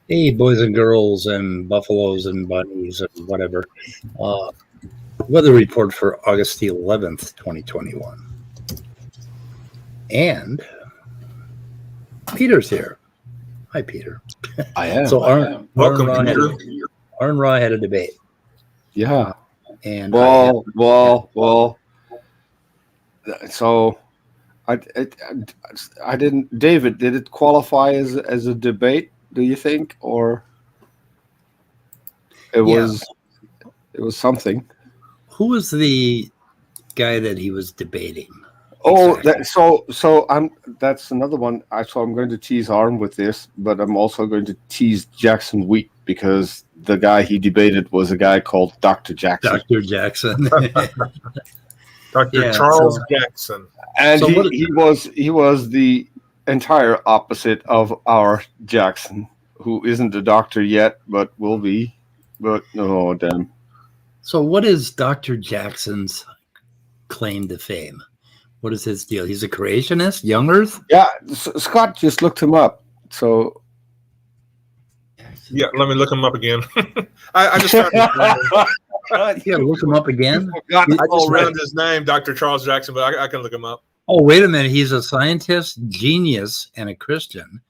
Hey, boys and girls and buffaloes and bunnies and whatever. Weather report for August the 11th, 2021. And Peter's here. Hi, Peter. I am. So Welcome, Peter. Arn Ra had a debate. Yeah. And Well. So I didn't. David, did it qualify as a debate? Do you think, or it was something? Who was the guy that he was debating? Oh, Exactly. that's another one. So I'm going to tease Arm with this, but I'm also going to tease Jackson Wheat because the guy he debated was a guy called Dr. Jackson. Dr. Jackson. Dr. Charles Jackson. And So he was the entire opposite of our Jackson, who isn't a doctor yet, but will be. But oh damn. So what is Dr. Jackson's claim to fame? What is his deal? He's a creationist, young Earth? Yeah, Scott just looked him up. So Yeah, let me look him up again. I just found his Yeah, look him up again. I just found his name, Dr. Charles Jackson, but I can look him up. Oh, wait a minute. He's a scientist, genius, and a Christian.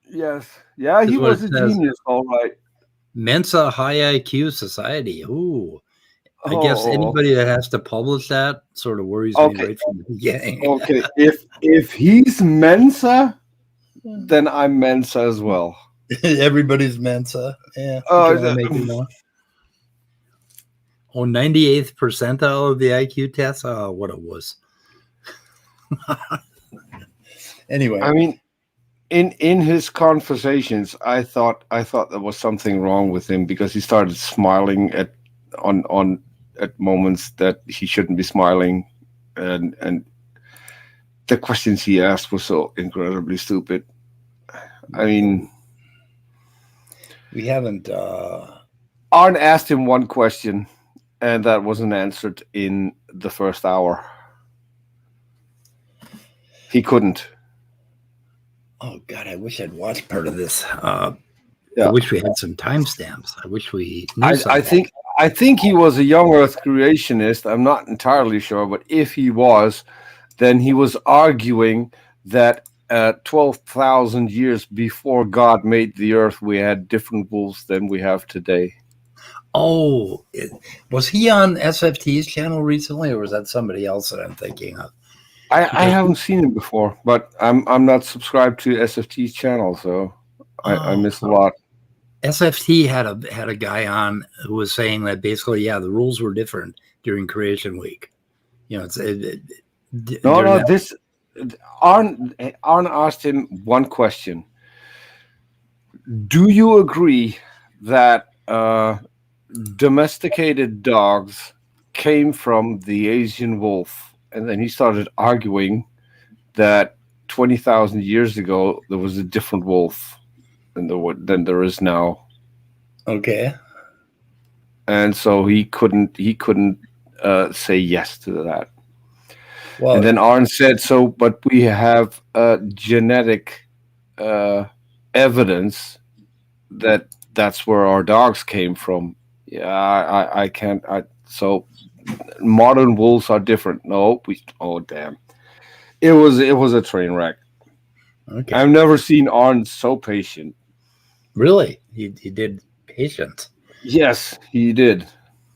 yes, yeah, he That's what was it a says. genius, all right. Mensah high IQ society. Ooh. I guess anybody that has to publish that sort of worries me Okay. right from the beginning. Okay, if he's Mensah, then I'm Mensah as well. Everybody's Mensah. Yeah. Oh, Try to make it more. Oh, 98th percentile of the IQ test. Oh, what a wuss. Anyway. I mean, in his conversations, I thought there was something wrong with him because he started smiling at moments that he shouldn't be smiling, and the questions he asked were so incredibly stupid. I mean, we haven't Arn asked him one question, and that wasn't answered in the first hour. He couldn't. oh god, I wish I'd watched part of this. Yeah. I wish we had some timestamps. I wish we knew I think he was a young Earth creationist. I'm not entirely sure, but if he was, then he was arguing that 12,000 years before God made the Earth, we had different wolves than we have today. Oh, was he on SFT's channel recently, or was that somebody else that I'm thinking of? I haven't seen him before, but I'm not subscribed to SFT's channel, so I miss a lot. SFT had a guy on who was saying that basically, yeah, the rules were different during Creation Week. You know, This Arn asked him one question. Do you agree that domesticated dogs came from the Asian wolf? And then he started arguing that 20,000 years ago there was a different wolf than there is now. Okay. And so he couldn't say yes to that. Well, And then Arn said, "So, but we have genetic evidence that that's where our dogs came from." Yeah, I can't. So modern wolves are different. No, oh damn, it was a train wreck. okay. I've never seen Arn so patient. Really? He did patience. Yes, he did.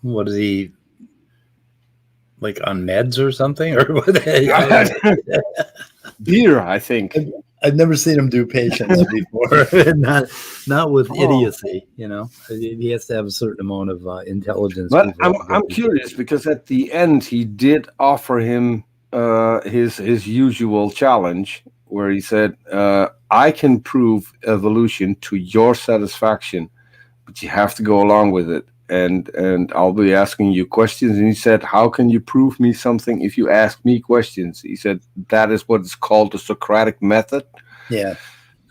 What is he, like on meds or something? Or what? Beer, I think. I've never seen him do patience before. not with idiocy, you know. He has to have a certain amount of intelligence. But before I'm curious because at the end he did offer him his usual challenge where he said, "I can prove evolution to your satisfaction, but you have to go along with it. And I'll be asking you questions." And he said, "How can you prove me something if you ask me questions?" He said, "That is what is called the Socratic Method. Yeah.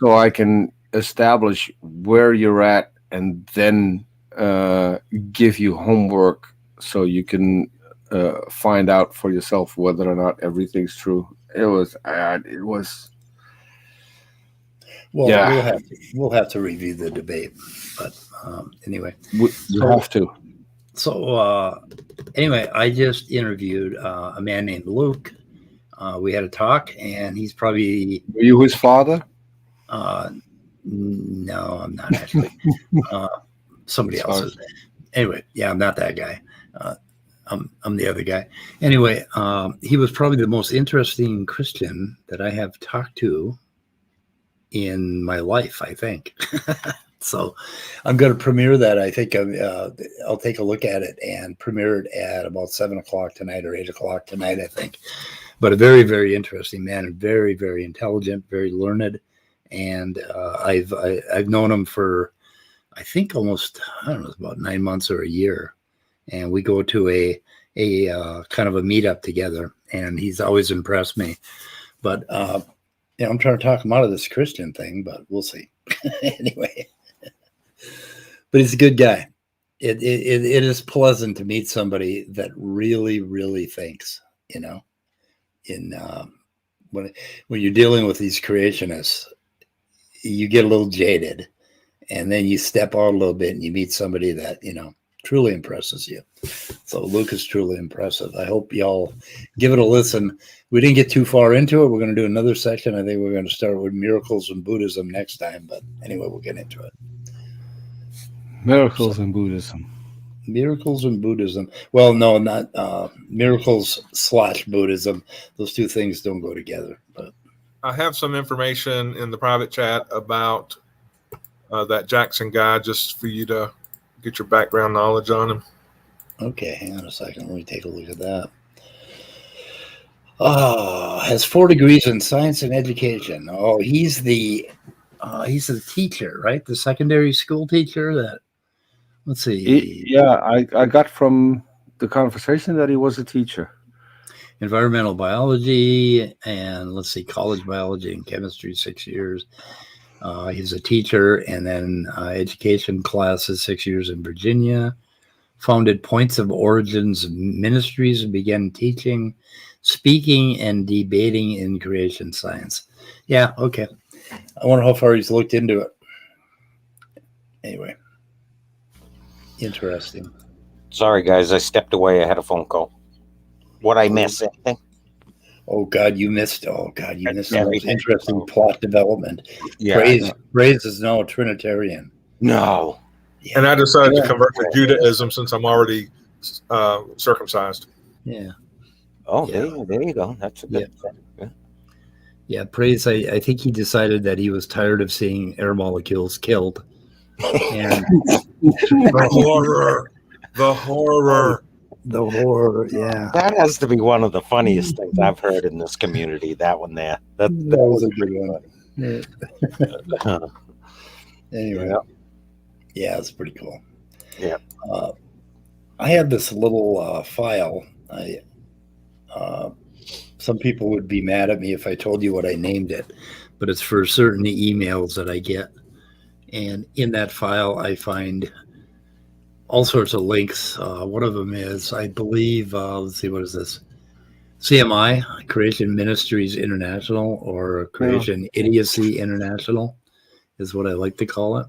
So I can establish where you're at and then give you homework so you can find out for yourself whether or not everything's true." It was. Well, Yeah. we'll have to review the debate, but anyway. You have to. So anyway, I just interviewed a man named Luke. We had a talk, and he's probably. Were you his father? No, I'm not actually. Somebody else's. Anyway, yeah, I'm not that guy. I'm the other guy. Anyway, he was probably the most interesting Christian that I have talked to in my life, I think. So I'm going to premiere that. I think I'll take a look at it and premiere it at about 7 o'clock tonight or 8 o'clock tonight, I think. But a very, very interesting man and very, very intelligent, very learned. And I've known him for, I think, almost, I don't know, about 9 months or a year. And we go to a kind of a meetup together, and he's always impressed me. But I'm trying to talk him out of this Christian thing, but we'll see. Anyway, but he's a good guy. It is pleasant to meet somebody that really, really thinks, you know, in when you're dealing with these creationists, you get a little jaded, and then you step out a little bit and you meet somebody that, you know, truly impresses you. So Luke is truly impressive. I hope y'all give it a listen. We didn't get too far into it. We're going to do another section. I think we're going to start with miracles and Buddhism next time. But anyway, we'll get into it. Miracles in Buddhism. Miracles and Buddhism. Well, no, not miracles / Buddhism. Those two things don't go together. But I have some information in the private chat about that Jackson guy, just for you to get your background knowledge on him. Okay, hang on a second. Let me take a look at that. Has 4 degrees in science and education. Oh, he's the teacher, right? The secondary school teacher that, let's see. I got from the conversation that he was a teacher. Environmental biology and, let's see, college biology and chemistry, 6 years. He's a teacher, and then education classes, 6 years in Virginia. Founded Points of Origins Ministries and began teaching, speaking, and debating in creation science. Yeah, okay. I wonder how far he's looked into it. Anyway, interesting. Sorry, guys, I stepped away. I had a phone call. What I miss? Anything? Oh God, you missed everything. Interesting plot development. Yeah, Praise is now a Trinitarian. no. Yeah. And I decided to convert to Judaism since I'm already circumcised. Yeah. Oh, Yeah. There you go. That's a good thing. Yeah, Praise, I think he decided that he was tired of seeing air molecules killed. And The horror. The horror, yeah. That has to be one of the funniest things I've heard in this community. That one there. That was a good one. Yeah. Anyway, yeah, it's pretty cool. Yeah. I had this little file. Some people would be mad at me if I told you what I named it, but it's for certain emails that I get. And in that file, I find all sorts of links. One of them is, I believe, let's see, what is this? CMI, Creation Ministries International, or Creation Idiocy International is what I like to call it.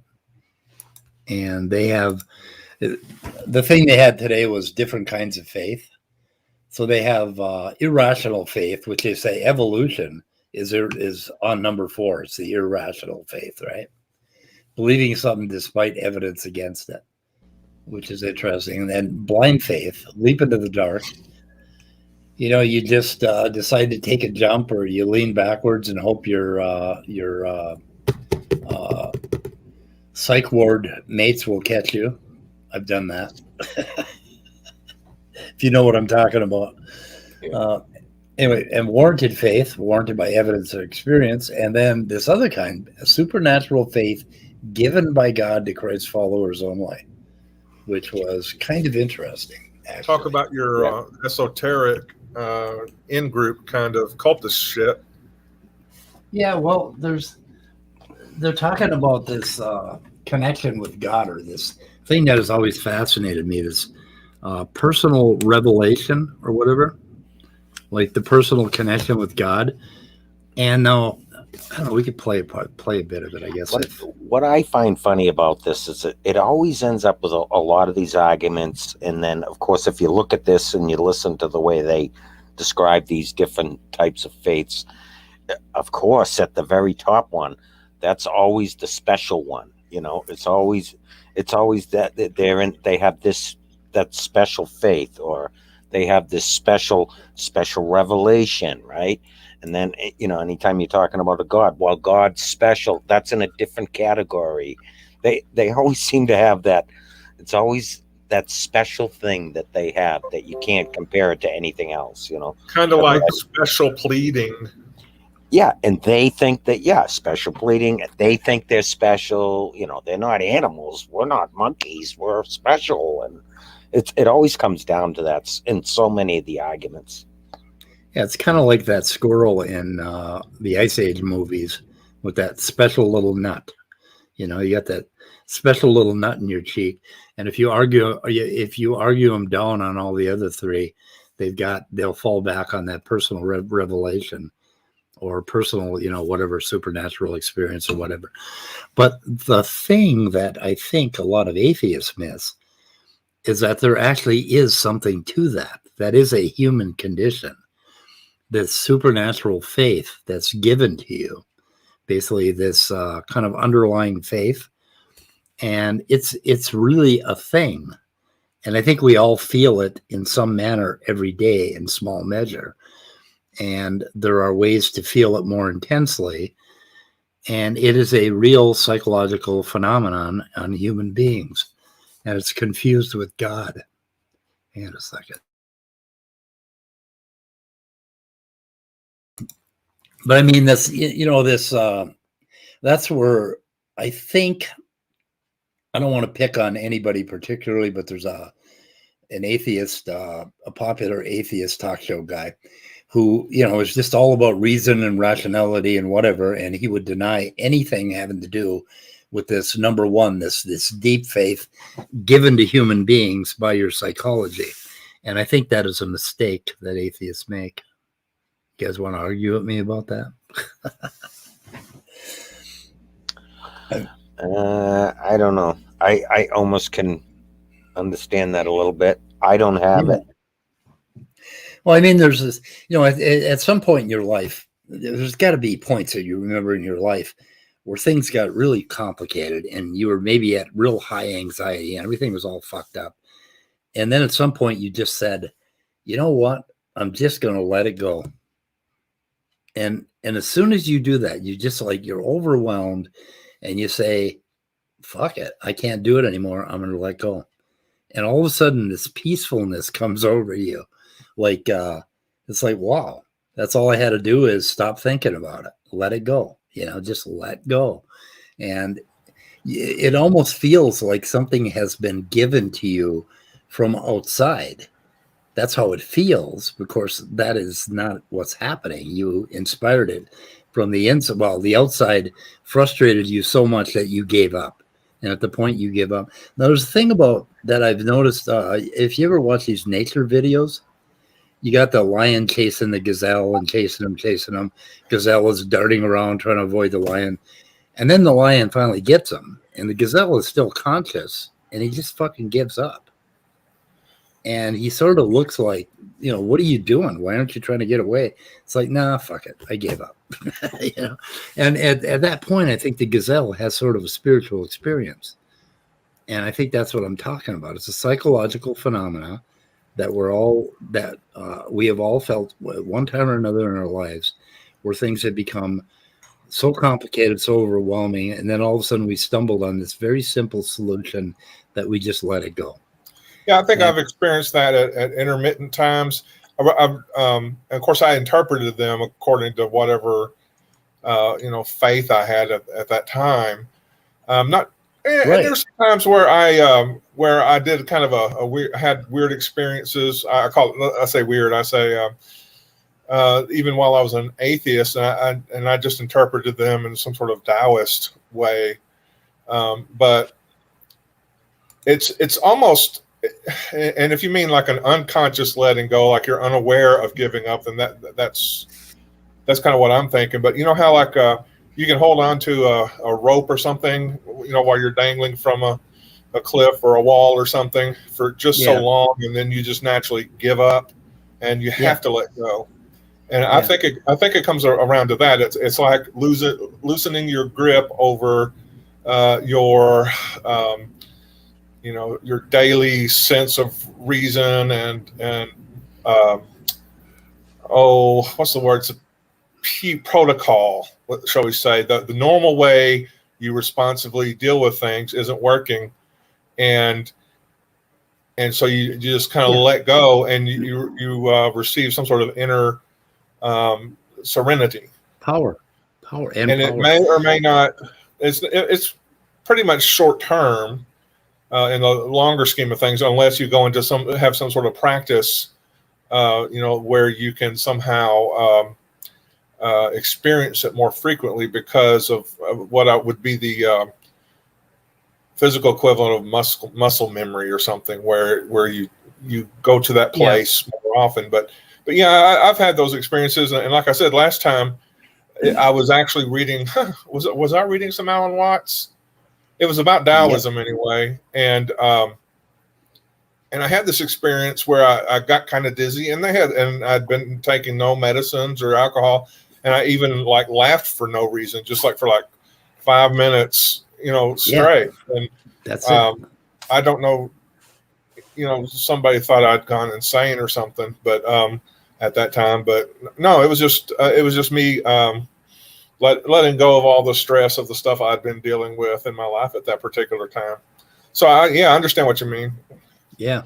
And they have, the thing they had today was different kinds of faith. So they have irrational faith, which they say evolution is on number 4. It's the irrational faith, right? Believing something despite evidence against it, which is interesting. And then blind faith, leap into the dark. You just decide to take a jump, or you lean backwards and hope your psych ward mates will catch you. I've done that. If you know what I'm talking about. Yeah. Anyway, and warranted faith, warranted by evidence or experience, and then this other kind, a supernatural faith given by God to Christ's followers only, which was kind of interesting. Actually. Talk about your esoteric in-group kind of cultist shit. Yeah, well, they're talking about this connection with God, or this thing that has always fascinated me, this personal revelation or whatever, like the personal connection with God. And now, I don't know, we could play a bit of it, I guess. What I find funny about this is that it always ends up with a lot of these arguments. And then, of course, if you look at this and you listen to the way they describe these different types of faiths, of course, at the very top one, that's always the special one. It's always that they have that special faith, or they have this special revelation, right? And then, anytime you're talking about a God, well, God's special, that's in a different category. They always seem to have that. It's always that special thing that they have that you can't compare it to anything else, Kind of like special pleading. Yeah, and they think that, special pleading, they think they're special. They're not animals. We're not monkeys. We're special. And it always comes down to that in so many of the arguments. Yeah, it's kind of like that squirrel in the Ice Age movies with that special little nut. You got that special little nut in your cheek, and if you argue them down on all the other three, they'll fall back on that personal revelation, or personal, whatever supernatural experience or whatever. But the thing that I think a lot of atheists miss is that there actually is something to that. That is a human condition. This supernatural faith that's given to you, basically this kind of underlying faith, and it's really a thing. And I think we all feel it in some manner every day in small measure. And there are ways to feel it more intensely. And it is a real psychological phenomenon on human beings. And it's confused with God. Hang on a second. But I mean, that's where I think, I don't want to pick on anybody particularly, but there's an atheist, a popular atheist talk show guy who, is just all about reason and rationality and whatever. And he would deny anything having to do with this, number one, this deep faith given to human beings by your psychology. And I think that is a mistake that atheists make. You guys want to argue with me about that? I don't know. I almost can understand that a little bit. I don't have it. Well, I mean, there's this, at some point in your life, there's got to be points that you remember in your life where things got really complicated and you were maybe at real high anxiety and everything was all fucked up. And then at some point you just said, you know what? I'm just going to let it go. And as soon as you do that, you just you're overwhelmed and you say, fuck it. I can't do it anymore. I'm going to let go. And all of a sudden this peacefulness comes over you. It's like, wow, that's all I had to do is stop thinking about it. Let it go, just let go. And it almost feels like something has been given to you from outside. That's how it feels. Of course, that is not what's happening. You inspired it from the inside. Well, the outside frustrated you so much that you gave up. And at the point you give up. Now, there's a thing about that I've noticed. If you ever watch these nature videos, you got the lion chasing the gazelle and chasing him. Gazelle is darting around trying to avoid the lion. And then the lion finally gets him. And the gazelle is still conscious. And he just fucking gives up. And he sort of looks like, what are you doing? Why aren't you trying to get away? It's like, nah, fuck it. I gave up. And at that point, I think the gazelle has sort of a spiritual experience. And I think that's what I'm talking about. It's a psychological phenomena that we have all felt at one time or another in our lives, where things have become so complicated, so overwhelming, and then all of a sudden we stumbled on this very simple solution that we just let it go. Yeah, I think I've experienced that at intermittent times. Of course, I interpreted them according to whatever faith I had at that time. Not and Right. there's times where I did kind of a weird, had weird experiences. I say weird. I say even while I was an atheist, and I just interpreted them in some sort of Taoist way. But it's almost, and if you mean like an unconscious letting go, like you're unaware of giving up, then that's kind of what I'm thinking. But you know how like you can hold on to a rope or something, while you're dangling from a cliff or a wall or something for just so long, and then you just naturally give up, and you have to let go. And I think it comes around to that. It's like loosening your grip over your your daily sense of reason and what's the word? It's a protocol, shall we say? The normal way you responsibly deal with things isn't working, and so you just kind of let go, and you receive some sort of inner serenity, power, and it may or may not. It's pretty much short term in the longer scheme of things, unless you go into have some sort of practice, where you can somehow experience it more frequently because of what would be the physical equivalent of muscle memory or something, where you go to that place more often. But yeah, I've had those experiences, and like I said last time, I was actually reading. Was I reading some Alan Watts? It was about Taoism anyway, and I had this experience where I got kind of dizzy, and I'd been taking no medicines or alcohol, and I even like laughed for no reason, just like for like 5 minutes, straight. And that's it. I don't know, somebody thought I'd gone insane or something, but at that time, but no, it was just me letting go of all the stress of the stuff I'd been dealing with in my life at that particular time. So I understand what you mean. Yeah.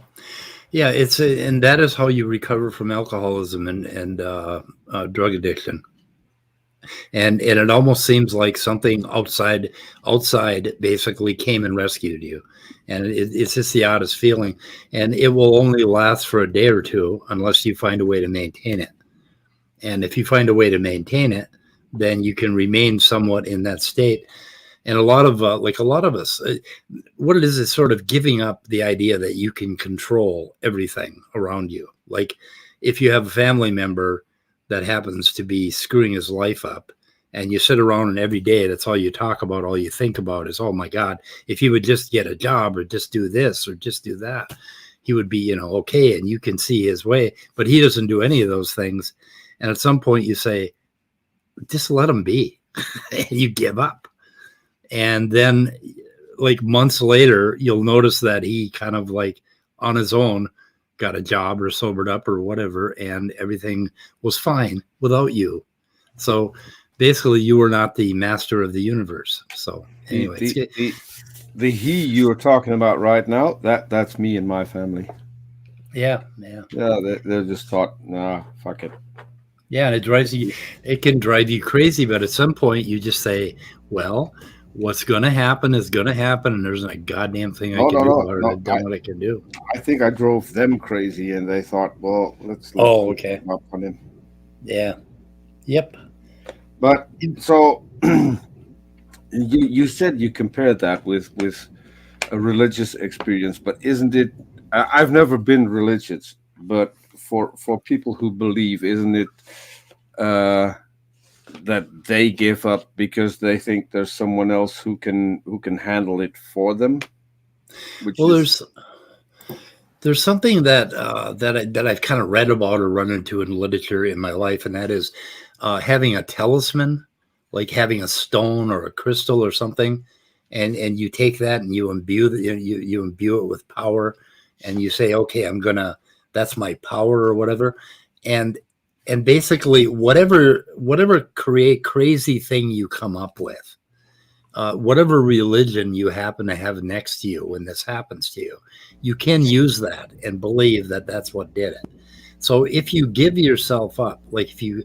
And that is how you recover from alcoholism and drug addiction. And it almost seems like something outside basically came and rescued you. And it's just the oddest feeling. And it will only last for a day or two unless you find a way to maintain it. And if you find a way to maintain it, then you can remain somewhat in that state. And a lot of us, what it is sort of giving up the idea that you can control everything around you. Like if you have a family member that happens to be screwing his life up, and you sit around and every day that's all you talk about, all you think about is, oh my God, if he would just get a job or just do this or just do that, he would be, okay. And you can see his way, but he doesn't do any of those things. And at some point you say, just let him be. And you give up. And then like months later, you'll notice that he kind of like on his own got a job or sobered up or whatever, and everything was fine without you. So basically you were not the master of the universe. So anyway, the he you're talking about right now, that's me and my family. Yeah. They just thought, nah, fuck it. Yeah, and it can drive you crazy, but at some point you just say, well, what's going to happen is going to happen, and there's not a goddamn thing I can do about it. I've done what I can do. I think I drove them crazy, and they thought, well, let's okay. Up on him. Yeah. Yep. But so you said you compared that with a religious experience, but isn't it? I've never been religious, but for people who believe, isn't it that they give up because they think there's someone else who can handle it for them? There's something that I've kind of read about or run into in literature in my life, and that is having a talisman, like having a stone or a crystal or something, and you take that and you imbue it with power, and you say, okay, I'm gonna that's my power or whatever. And basically whatever crazy thing you come up with, whatever religion you happen to have next to you when this happens to you, you can use that and believe that that's what did it. So if you give yourself up, like if you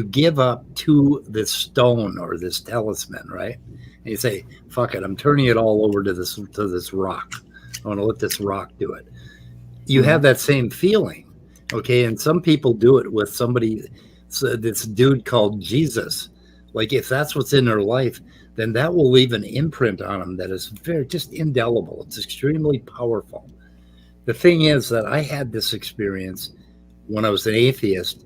give up to this stone or this talisman, right? And you say, fuck it, I'm turning it all over to this rock. I want to let this rock do it. You have that same feeling, okay? And some people do it with somebody, this dude called Jesus. Like if that's what's in their life, then that will leave an imprint on them that is very just indelible. It's extremely powerful. The thing is that I had this experience when I was an atheist.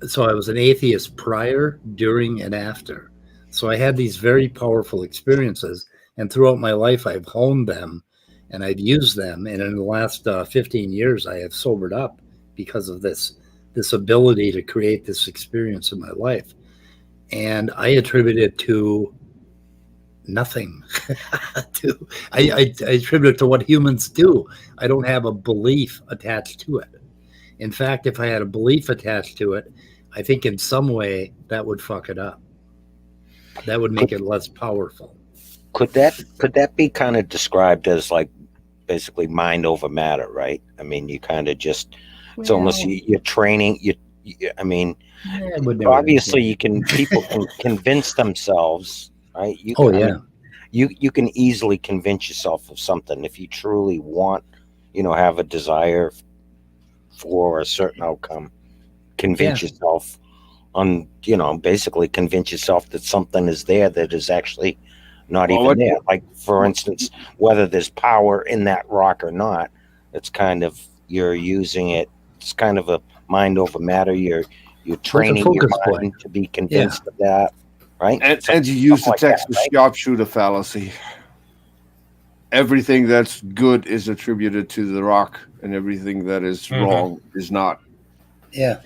So I was an atheist prior, during, and after. So I had these very powerful experiences, and throughout my life, I've honed them and I've used them. And in the last 15 years, I have sobered up because of this ability to create this experience in my life. And I attribute it to nothing. I attribute it to what humans do. I don't have a belief attached to it. In fact, if I had a belief attached to it, I think in some way that would fuck it up. That would make it less powerful. Could that be kind of described as like basically mind over matter, right? I mean, you kind of just, it's almost you're training. I mean, obviously people can convince themselves, right? You can easily convince yourself of something if you truly want, have a desire for a certain outcome. Convince yourself on, basically convince yourself that something is there that is actually not even there. Like, for instance, whether there's power in that rock or not, it's kind of, you're using it. It's kind of a mind over matter. You're training your mind to be convinced of that, right? And you use the Texas sharpshooter fallacy. Everything that's good is attributed to the rock, and everything that is wrong is not. Yeah.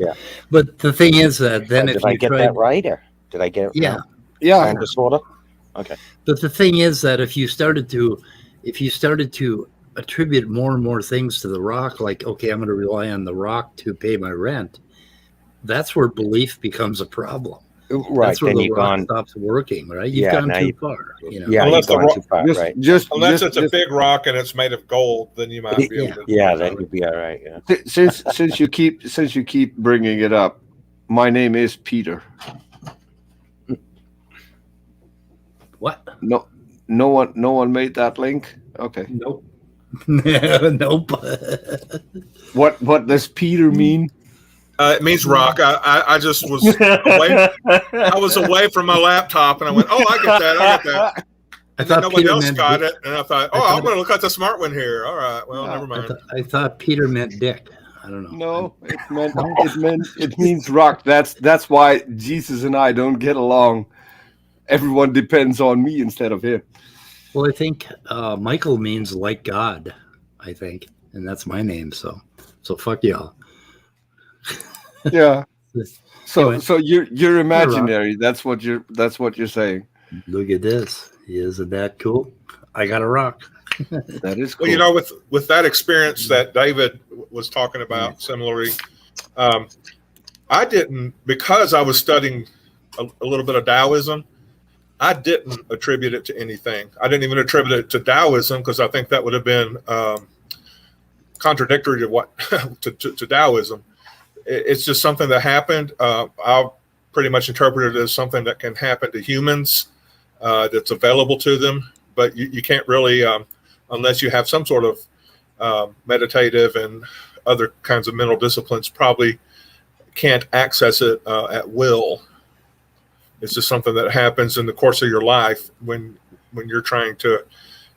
But the thing is that then did I get that right, or did I get it wrong? Yeah. Kind of, sort of. Okay. But the thing is that if you started to attribute more and more things to the rock, like, okay, I'm going to rely on the rock to pay my rent, that's where belief becomes a problem. Right. That's where then the rock stops working, right? You've gone too far. Yeah, unless you've gone too far, right? Unless it's a big rock and it's made of gold, then you might be able to. Yeah, then you'd be all right. Yeah. Since you keep bringing it up, my name is Peter. What? No one made that link. Okay. Nope. Nope. What does Peter mean? It means rock. I just was away. I was away from my laptop, and I went, "Oh, I get that. And then nobody else got it, and I thought, I'm going to look at the smart one here. All right, well, never mind. I thought Peter meant dick. I don't know. No, it means rock. That's why Jesus and I don't get along. Everyone depends on me instead of him. Well, I think Michael means like God. I think, and that's my name. So fuck y'all. Yeah. So you're imaginary. That's what you're saying. Look at this. Isn't that cool? I got a rock. That is cool. Well, with that experience that David was talking about, similarly, I didn't, because I was studying a little bit of Taoism, I didn't attribute it to anything. I didn't even attribute it to Taoism because I think that would have been contradictory to what to Taoism. It's just something that happened. I'll pretty much interpret it as something that can happen to humans, that's available to them. But you can't really, unless you have some sort of meditative and other kinds of mental disciplines, probably can't access it at will. It's just something that happens in the course of your life when you're trying to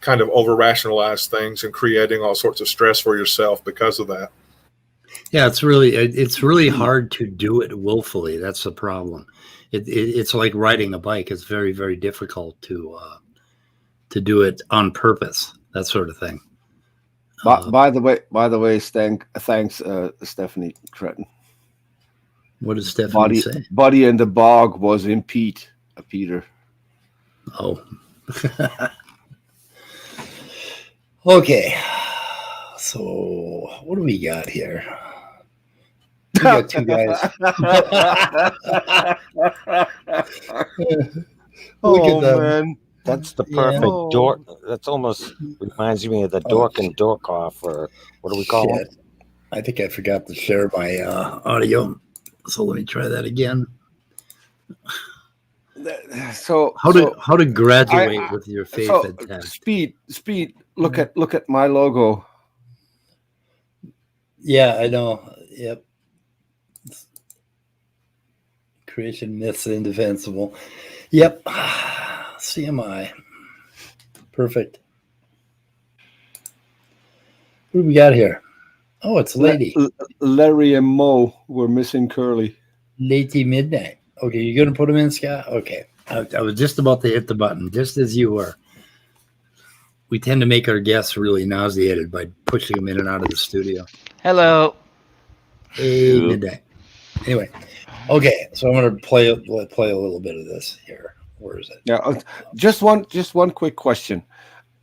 kind of over-rationalize things and creating all sorts of stress for yourself because of that. Yeah, it's really hard to do it willfully. That's the problem. It's like riding a bike. It's very, very difficult to do it on purpose. That sort of thing. By the way, thanks, Stephanie Cretton. What does Stephanie say? Buddy and the Bog was in Peter. Oh. Okay. So what do we got here? We got two guys. Look at them. Man. That's the perfect Oh. dork. That's almost reminds me of the dork and dork off, or what do we call it? Shit. I think I forgot to share my audio. So let me try that again. So How to graduate with your faith so intact. speed. Look at my logo. Yeah, I know. Yep. Creation myths indefensible. Yep. CMI. Perfect. What do we got here? Oh, it's Lady. Larry and Mo were missing Curly. Lady Midnight. Okay, you're going to put them in, Scott? Okay. I was just about to hit the button, just as you were. We tend to make our guests really nauseated by pushing them in and out of the studio. Hello. Hey, Midnight. Anyway, okay, so I'm going to play a little bit of this here. Where is it? Yeah, just one quick question.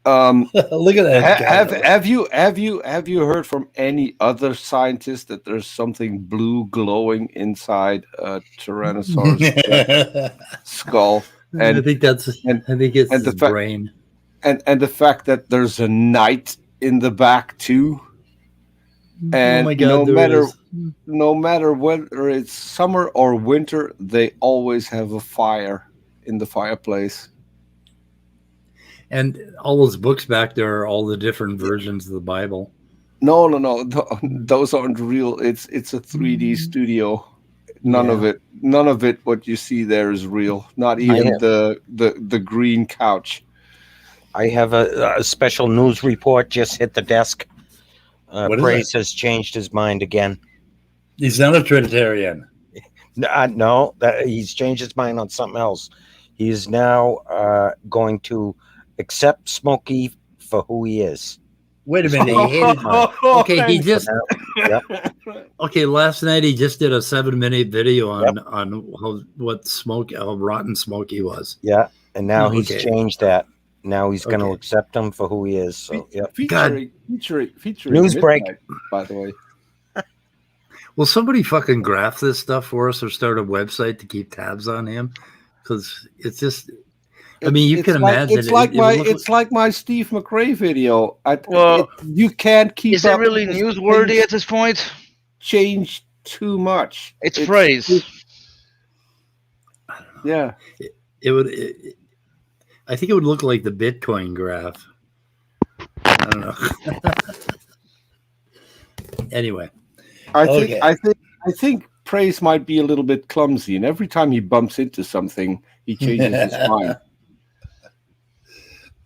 Look at that. Have you heard from any other scientists that there's something blue glowing inside a Tyrannosaurus skull? And I think it's his brain. And the fact that there's a night in the back too. And oh my God, no matter whether it's summer or winter, they always have a fire in the fireplace. And all those books back there are all the different versions of the Bible. No. Those aren't real. It's a 3D studio. None of it. What you see there is real. Not even the green couch. I have a special news report just hit the desk. Praise has changed his mind again. He's not a Trinitarian. No, he's changed his mind on something else. He is now going to accept Smokey for who he is. Wait a minute, he hated mine. Okay, he just okay. Last night he just did a 7-minute video on how rotten Smokey was. Yeah, and now he's changed that. Now he's going to accept him for who he is. So featuring news break, by the way. Will somebody fucking graph this stuff for us or start a website to keep tabs on him? Because it's just. I mean, you can imagine. It's like my Steve McRae video. You can't keep. Is it really newsworthy at this point? Change too much. It's phrase. Yeah, it would. I think it would look like the Bitcoin graph. I don't know. Anyway, I think Praise might be a little bit clumsy, and every time he bumps into something, he changes his mind.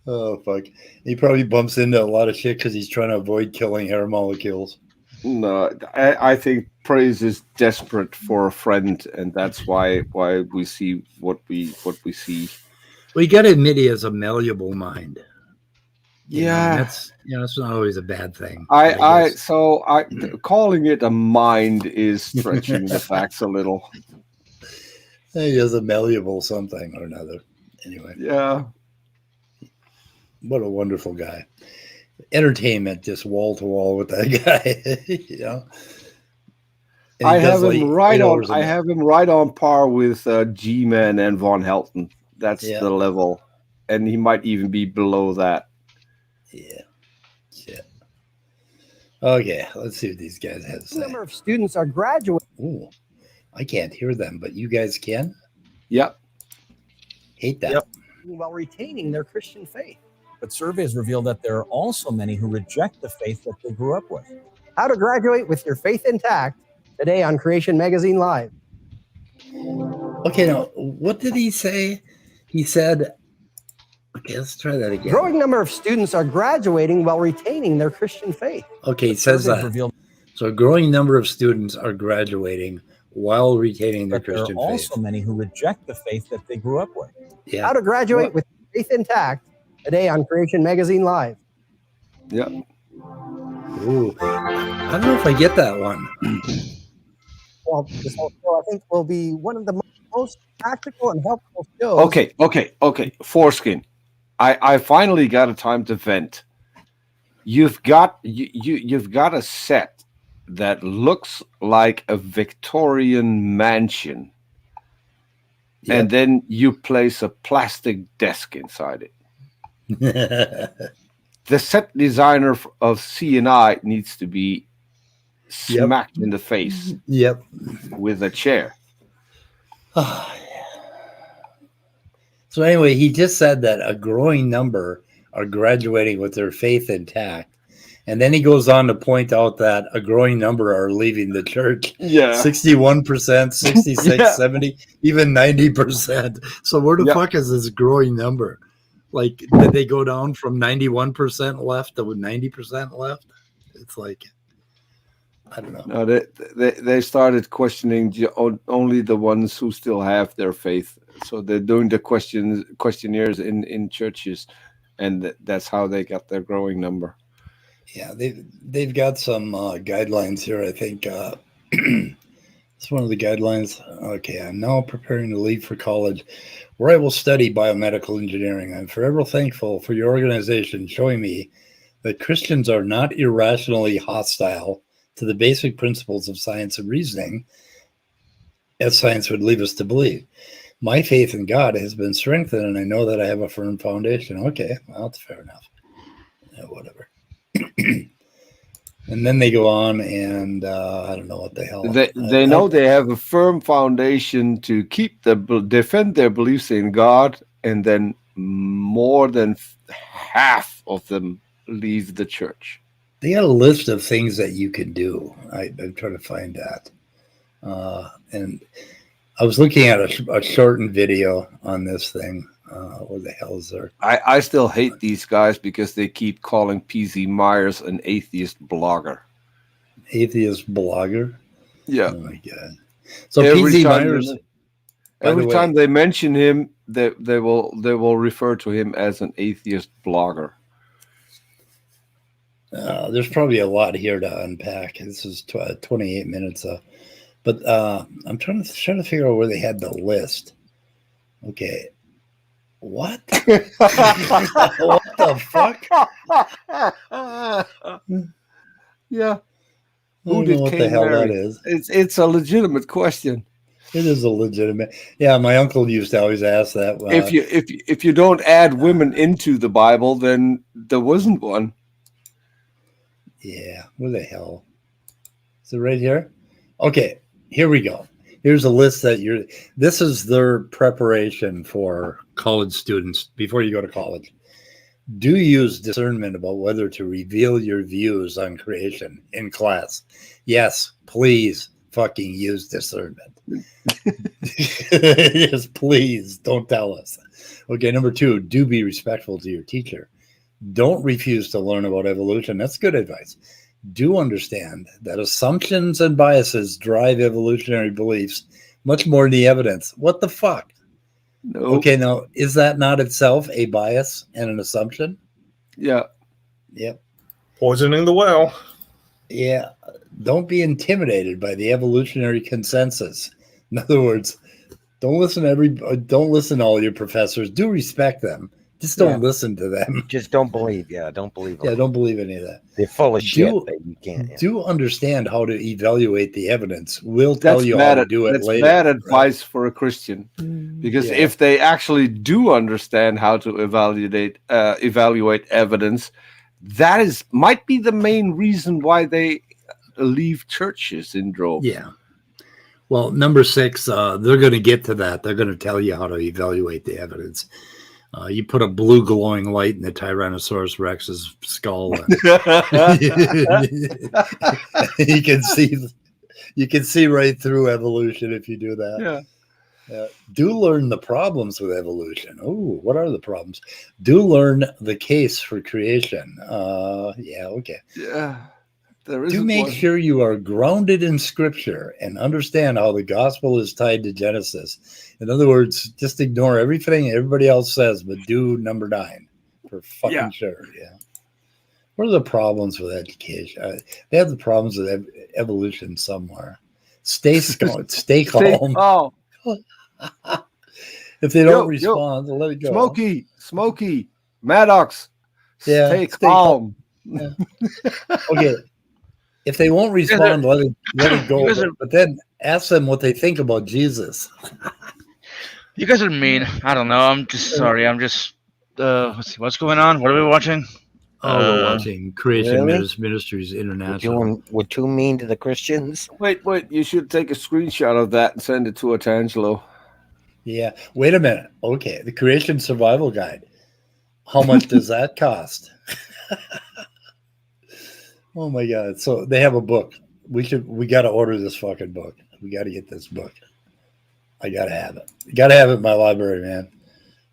Oh, fuck. He probably bumps into a lot of shit because he's trying to avoid killing hair molecules. No, I think Praise is desperate for a friend, and that's why we see what we see. Well, you got to admit he has a malleable mind. That's not always a bad thing. Calling it a mind is stretching the facts a little. He has a malleable something or another. Anyway. Yeah. What a wonderful guy. Entertainment, just wall to wall with that guy. I have him right on par with G-Man and Von Helton. That's the level. And he might even be below that. Yeah. Shit. Okay, let's see what these guys have to say. The number of students are graduating. Ooh, I can't hear them, but you guys can? Yep. Hate that. Yep. While retaining their Christian faith. But surveys reveal that there are also many who reject the faith that they grew up with. How to graduate with your faith intact today on Creation Magazine Live. Okay, now, what did he say? He said, okay, let's try that again. Growing number of students are graduating while retaining their Christian faith. Okay, he says that. So a growing number of students are graduating while retaining their Christian faith. There are also many who reject the faith that they grew up with. Yeah. How to graduate with faith intact today on Creation Magazine Live. Yep. Ooh, I don't know if I get that one. Well, this whole show, I think, will be one of the most practical and helpful shows. Okay. Foreskin. I finally got a time to vent. you've got you've got a set that looks like a Victorian mansion, Yep. and then you place a plastic desk inside it. The set designer of C&I needs to be smacked in the face Yep. with a chair. So anyway, he just said that a growing number are graduating with their faith intact. And then he goes on to point out that a growing number are leaving the church. Yeah. 61%, 66, Yeah. 70, even 90%. So where the Yeah. fuck is this growing number? Like, did they go down from 91% left to 90% left? It's like, I don't know. No, they started questioning only the ones who still have their faith. So they're doing the questionnaires in churches, and that's how they got their growing number. Yeah, they've got some guidelines here. I think it's one of the guidelines. Okay, I'm now preparing to leave for college, where I will study biomedical engineering. I'm forever thankful for your organization showing me that Christians are not irrationally hostile to the basic principles of science and reasoning, as science would lead us to believe. My faith in God has been strengthened, and I know that I have a firm foundation. Okay, well, that's fair enough. Yeah, whatever. And then they go on, and I don't know what the hell. They know they have a firm foundation to defend their beliefs in God, and then more than half of them leave the church. They got a list of things that you can do. I'm trying to find that. And I was looking at a shortened video on this thing. What the hell is there? I still hate these guys because they keep calling PZ Myers an atheist blogger. Atheist blogger? Yeah. Oh my God. So PZ Myers. Every time they mention him, they will refer to him as an atheist blogger. There's probably a lot here to unpack. This is 28 minutes. But I'm trying to figure out where they had the list. Okay. What? What the fuck? Yeah. Who did what the hell that is? It's a legitimate question. It is a legitimate. Yeah, my uncle used to always ask that. If you don't add women into the Bible, then there wasn't one. Yeah, where the hell? Is it right here? Okay, here we go. Here's a list that this is their preparation for college students before you go to college. Do use discernment about whether to reveal your views on creation in class. Yes, please fucking use discernment. Yes, please don't tell us. Okay, number 2, do be respectful to your teacher. Don't refuse to learn about evolution. That's good advice. Do understand that assumptions and biases drive evolutionary beliefs much more than the evidence. What the fuck? No. Okay, now, is that not itself a bias and an assumption? Yeah. Yep. Poisoning the well. Yeah. Don't be intimidated by the evolutionary consensus. In other words, don't listen to all your professors. Do respect them. Just don't listen to them. Just don't believe. Yeah, don't believe them. Yeah, don't believe any of that. They're full of shit. You can't. Yeah. Do understand how to evaluate the evidence. We'll tell you how to do it later. That's bad advice for a Christian, because if they actually do understand how to evaluate evidence, that might be the main reason why they leave churches in droves. Yeah. Well, number 6, they're going to get to that. They're going to tell you how to evaluate the evidence. You put a blue glowing light in the Tyrannosaurus Rex's skull, and you can see right through evolution if you do that. Yeah. Do learn the problems with evolution. Oh, what are the problems? Do learn the case for creation. Yeah, okay. Yeah. Do make sure you are grounded in Scripture and understand how the gospel is tied to Genesis. In other words, just ignore everything everybody else says, but do number 9 for fucking sure. Yeah. What are the problems with education? They have the problems with evolution somewhere. Stay calm. Stay calm. If they don't respond, let it go. Smokey, Maddox. Stay calm. Okay. If they won't respond, let it go. You guys are- But then ask them what they think about Jesus. You guys are mean. I don't know. I'm just sorry. I'm just. Let's see. What's going on? What are we watching? Oh, we're watching Creation really? Ministries International. We're too mean to the Christians. Wait, you should take a screenshot of that and send it to Otangelo. Yeah. Wait a minute. Okay. The Creation Survival Guide. How much does that cost? Oh my God. So they have a book. We got to order this fucking book. We got to get this book. I got to have it. Got to have it in my library, man.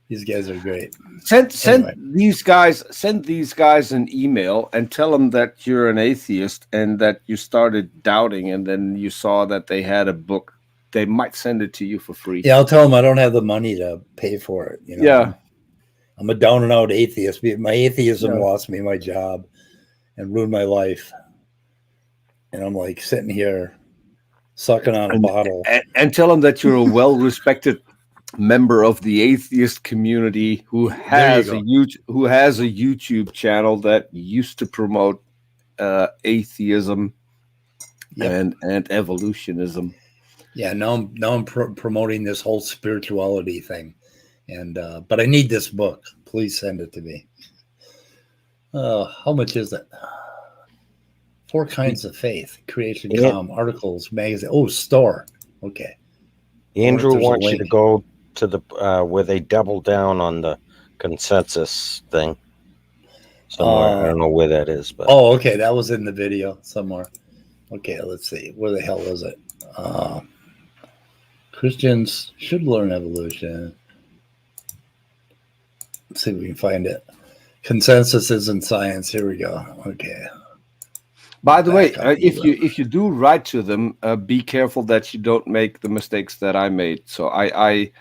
These guys are great. Send Anyway. these guys an email and tell them that you're an atheist and that you started doubting, and then you saw that they had a book. They might send it to you for free. Yeah, I'll tell them I don't have the money to pay for it. You know? Yeah. I'm a down and out atheist. My atheism lost me my job and ruined my life. And I'm like sitting here sucking on a bottle. And tell them that you're a well-respected member of the atheist community who has a YouTube channel that used to promote atheism and evolutionism. Yeah, now I'm promoting this whole spirituality thing, and but I need this book. Please send it to me. How much is it? 4 Kinds of Faith, Creation, articles, magazine. Oh, store. Okay. Andrew wants you to go to the where they double down on the consensus thing somewhere. I don't know where that is, but okay, that was in the video somewhere. Okay, let's see. Where the hell is it? Christians should learn evolution. Let's see if we can find it. Consensus isn't science. Here we go. Okay. By the way, if you do write to them, be careful that you don't make the mistakes that I made. So I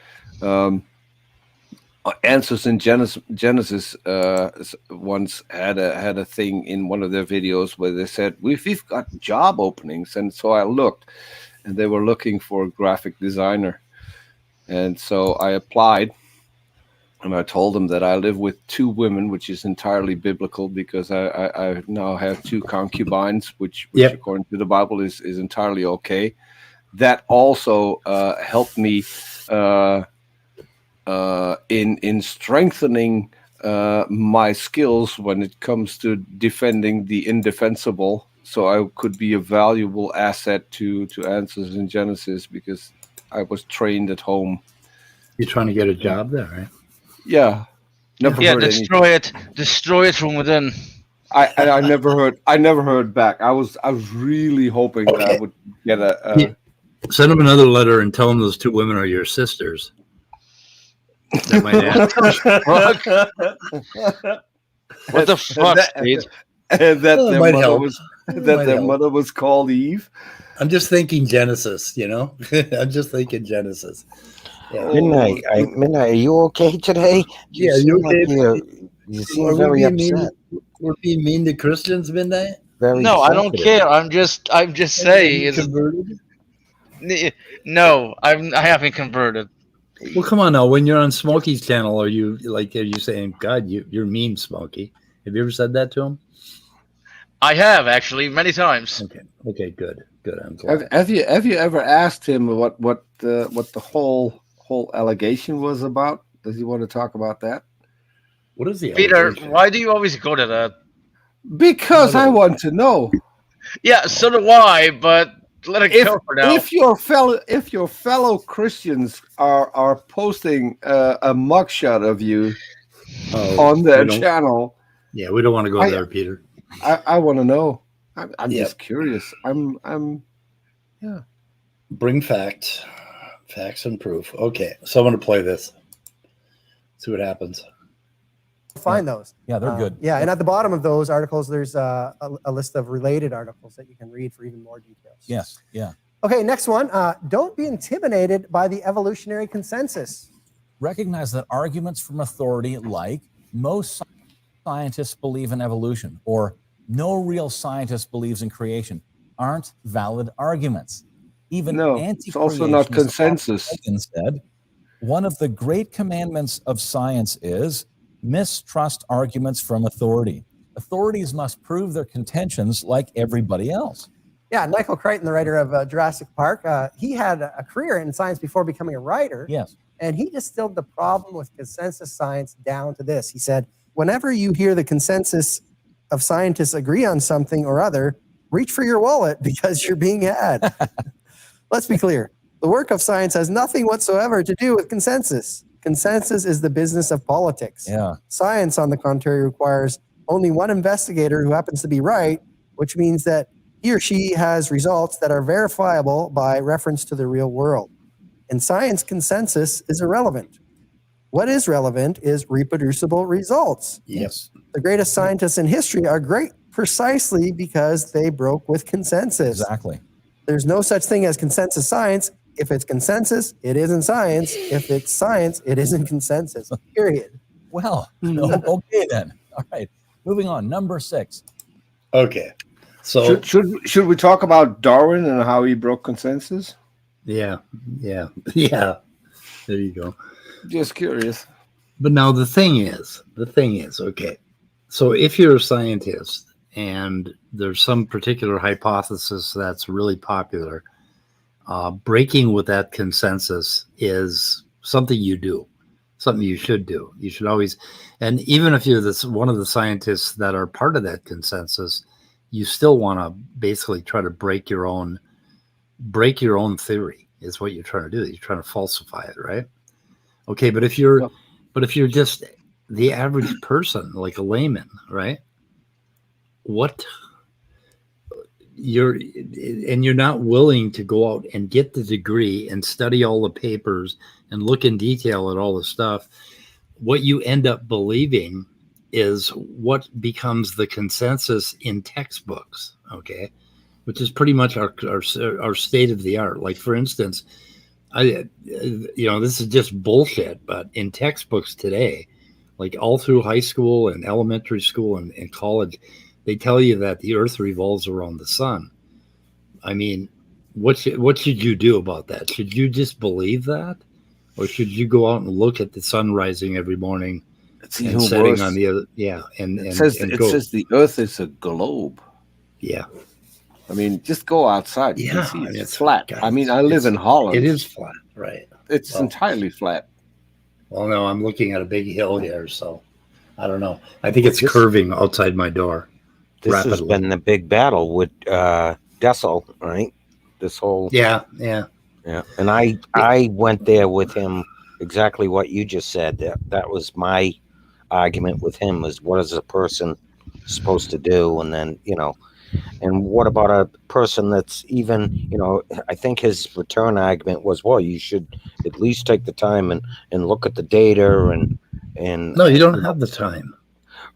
Answers in Genesis once had a thing in one of their videos where they said we've got job openings, and so I looked, and they were looking for a graphic designer, and so I applied. And I told them that I live with 2 women, which is entirely biblical because I now have 2 concubines, which according to the Bible is entirely okay. That also helped me in strengthening my skills when it comes to defending the indefensible. So I could be a valuable asset to Answers in Genesis because I was trained at home. You're trying to get a job there, right? Yeah, destroy it from within. I never heard back. I was really hoping that I would get a send them another letter and tell them those 2 women are your sisters. That might What the fuck, Steve? And that their mother was called Eve. I'm just thinking Genesis, you know. I'm just thinking Genesis. Yeah. Midnight, are you okay today? Yeah, you okay? You seem very upset. We're being mean to Christians, Midnight? No, I don't care. I'm just saying. Converted? No, I haven't converted. Well, come on now. When you're on Smokey's channel, are you saying, God, you're mean, Smokey? Have you ever said that to him? I have actually many times. Okay, good. I'm glad. Have you ever asked him what the whole allegation was about? Does he want to talk about that? What is the Peter? allegation? Why do you always go to that? Because I want to know. Yeah, so do I. But let it go for now. If your fellow Christians are posting a mugshot of you on their channel, yeah, we don't want to go there, Peter. I want to know. I'm just curious. Yeah. Bring facts and proof. Okay, so I'm going to play this. See what happens. Find those. Yeah, they're good. Yeah, and at the bottom of those articles, there's a list of related articles that you can read for even more details. Yes, yeah. Okay, next one. Don't be intimidated by the evolutionary consensus. Recognize that arguments from authority like most scientists believe in evolution or no real scientist believes in creation aren't valid arguments. Even it's also not consensus. Instead, one of the great commandments of science is mistrust arguments from authority, Authorities must prove their contentions like everybody else. Yeah, Michael Crichton, the writer of Jurassic Park, he had a career in science before becoming a writer. Yes. And he distilled the problem with consensus science down to this. He said, whenever you hear the consensus of scientists agree on something or other, reach for your wallet because you're being had. Let's be clear. The work of science has nothing whatsoever to do with consensus. Consensus is the business of politics. Yeah. Science, on the contrary, requires only one investigator who happens to be right, which means that he or she has results that are verifiable by reference to the real world. In science, consensus is irrelevant. What is relevant is reproducible results. Yes. The greatest scientists in history are great precisely because they broke with consensus. Exactly. There's no such thing as consensus science. If it's consensus, it isn't science. If it's science, it isn't consensus. Period. Well, okay then. All right. Moving on. Number 6. Okay. So Should we talk about Darwin and how he broke consensus? yeah. There you go. Just curious. But now the thing is, okay. So if you're a scientist and there's some particular hypothesis that's really popular, breaking with that consensus is something you do, something you should do. You should always, and even if you're one of the scientists that are part of that consensus, you still want to basically try to break your own theory is what you're trying to do. You're trying to falsify it, right? Okay, but if you're just the average person, like a layman, right? You're not willing to go out and get the degree and study all the papers and look in detail at all the stuff. What you end up believing is what becomes the consensus in textbooks, okay? Which is pretty much our state of the art. Like, for instance, this is just bullshit, but in textbooks today, like all through high school and elementary school and college, they tell you that the earth revolves around the sun. I mean, what should you do about that? Should you just believe that? Or should you go out and look at the sun rising every morning It's and even setting worse. on the other? Yeah. It says the earth is a globe. Yeah. I mean, just go outside. You Yeah, can see I mean, it's flat. God, I mean, I live in Holland. It is flat, right? It's Well, entirely flat. Well, no, I'm looking at a big hill here, so I don't know. I think it's This- curving outside my door. This has Rapidly. been the big battle with Dessel, right? This whole Yeah. And I went there with him exactly what you just said. That was my argument with him, is what is a person supposed to do, and then and what about a person that's even I think his return argument was, well, you should at least take the time and look at the data and No, you don't have the time.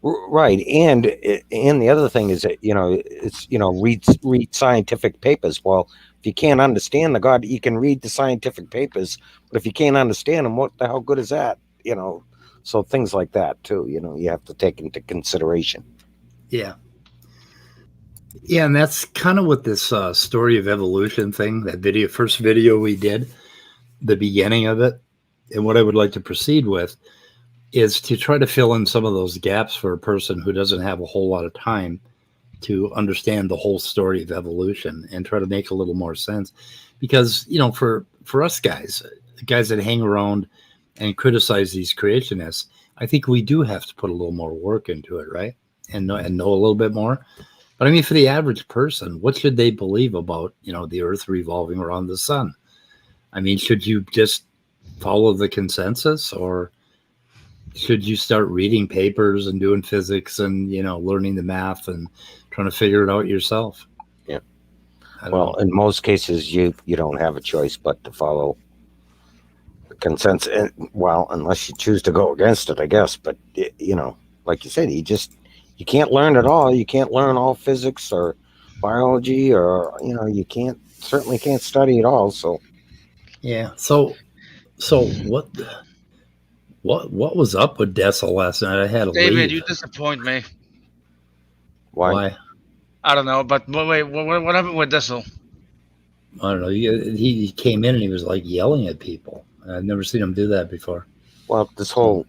Right, and the other thing is that it's read scientific papers. Well, if you can't understand the God, you can read the scientific papers, but if you can't understand them, what the hell good is that? So things like that too. You have to take into consideration. Yeah. Yeah, and that's kind of what this story of evolution thing, that first video we did, the beginning of it, and what I would like to proceed with is to try to fill in some of those gaps for a person who doesn't have a whole lot of time to understand the whole story of evolution and try to make a little more sense. Because, for us guys that hang around and criticize these creationists, I think we do have to put a little more work into it, right? And know a little bit more. But I mean, for the average person, what should they believe about, the earth revolving around the sun? I mean, should you just follow the consensus, or should you start reading papers and doing physics and, learning the math and trying to figure it out yourself? Yeah. I don't Well, know. in most cases, you don't have a choice but to follow the consensus. Well, unless you choose to go against it, I guess. But like you said, you can't learn it all. You can't learn all physics or biology, or you certainly can't study it all. So Yeah. So what was up with Dessel last night? I had to David, leave. you disappoint me. why? I don't know, but wait, what happened with Dessel? I don't know. He came in and he was like yelling at people. I've never seen him do that before. Well, this whole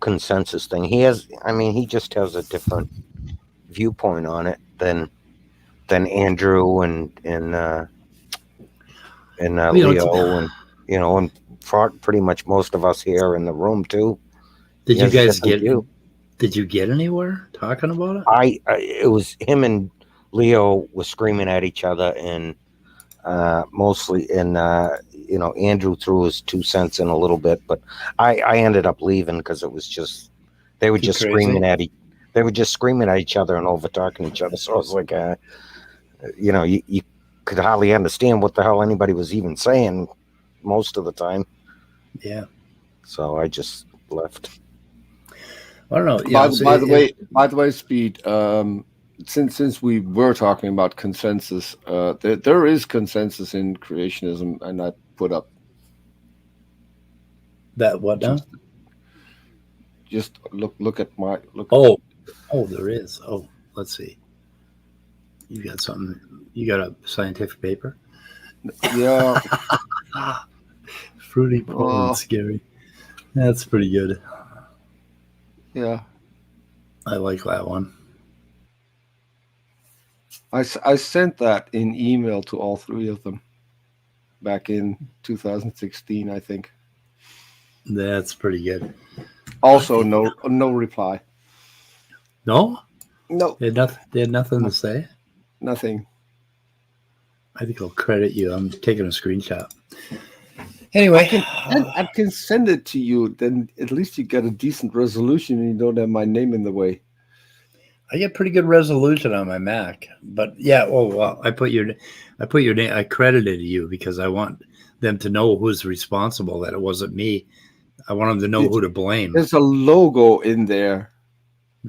consensus thing. He just has a different viewpoint on it than Andrew and Leo and and pretty much most of us here in the room too. Did you guys Did you get anywhere talking about it? It was him and Leo was screaming at each other, and mostly, and Andrew threw his 2 cents in a little bit, but I ended up leaving because it was just they were just screaming at each other and over talking each other. So I was like, you could hardly understand what the hell anybody was even saying most of the time. Yeah. So I just left. I don't know. By the way, Speed. Since we were talking about consensus, there is consensus in creationism, and I put up that. What now? Just look at my look. Oh, there is. Oh, let's see. You got something? You got a scientific paper? Yeah. Fruity Poland, scary. That's pretty good. Yeah, I like that one. I sent that in email to all three of them back in 2016, I think. That's pretty good. Also, no reply. No? No. They had nothing to say? Nothing. I think I'll credit you. I'm taking a screenshot. Anyway, I can send it to you. Then at least you get a decent resolution and you don't have my name in the way. I get pretty good resolution on my Mac, but yeah. Oh well, I put your name. I credited you because I want them to know who's responsible. That it wasn't me. I want them to know who to blame. There's a logo in there.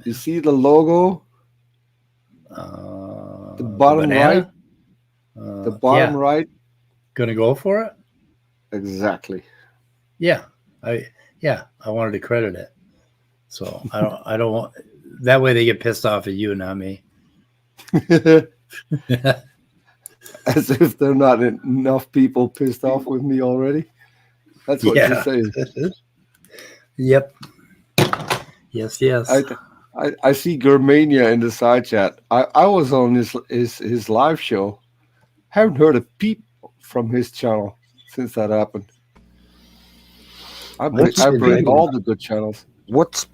You see the logo? The bottom right. The bottom right. Gonna go for it. Exactly. Yeah, I wanted to credit it, so I don't want that way they get pissed off at you, not me. As if there are not enough people pissed off with me already. That's what you're saying. Yep. Yes. I see Germania in the side chat. I was on his live show. Haven't heard a peep from his channel since that happened. I break all the good channels. What's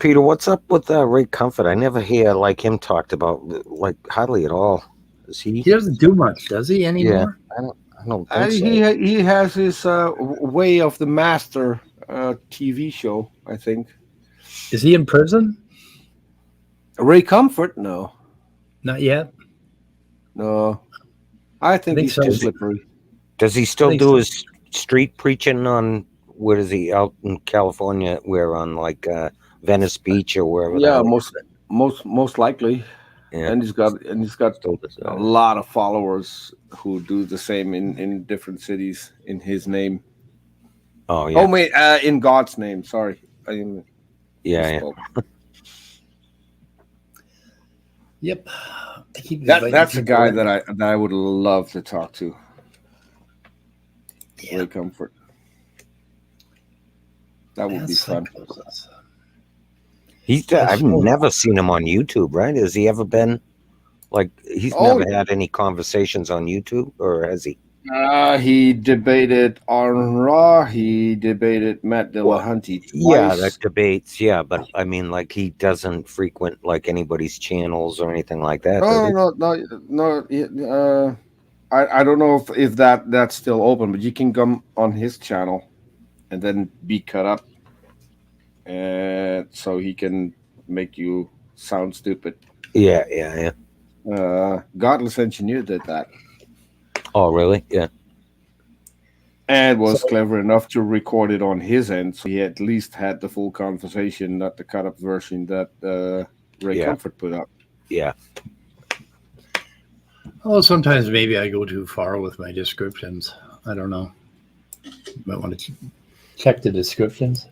up with Ray Comfort? I never hear him talked about hardly at all. He doesn't do much, does he anymore? Yeah, I don't think so. He has his Way of the Master TV show, I think. Is he in prison? Ray Comfort? No. Not yet? No. I think he's too slippery. Does he still do his street preaching on, where is he, out in California, where on Venice Beach or wherever? Yeah, most likely. Yeah. And he's got a lot of followers who do the same in different cities in his name. Oh yeah. Oh wait, in God's name. Sorry. Yeah. Yep. That's a guy that I would love to talk to. Yeah. Ray Comfort. That would be fun. I've never seen him on YouTube, right? Has he ever been he's never had any conversations on YouTube, or has he? He debated Aaron Ra. He debated Matt Dillahunty twice. Yeah, that debates. Yeah, but I mean, he doesn't frequent anybody's channels or anything like that. No. I don't know if that's still open, but you can come on his channel and then be cut up, and so he can make you sound stupid. Yeah. Godless Engineer did that. Oh, really? Yeah. And was clever enough to record it on his end, so he at least had the full conversation, not the cut-up version that Ray Comfort put up. Yeah. Oh, sometimes maybe I go too far with my descriptions. I don't know. You might want to check the descriptions.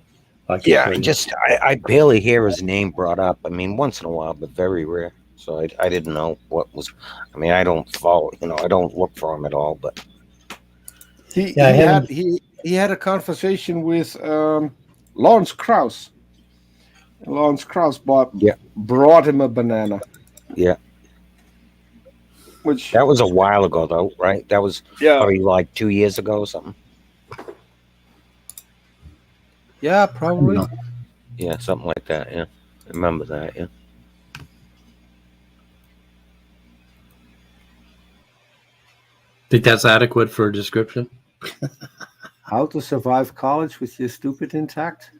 I barely hear his name brought up. I mean, once in a while, but very rare. So I didn't know what was. I mean, I don't follow. I don't look for him at all. But he had a conversation with Lawrence Krauss. Lawrence Krauss brought him a banana. Yeah. which That was a while ago, though, right? That was probably like 2 years ago or something. yeah, probably. No. Yeah, something like that. Yeah, I remember that. Yeah. Think that's adequate for a description? How to survive college with your stupid intact?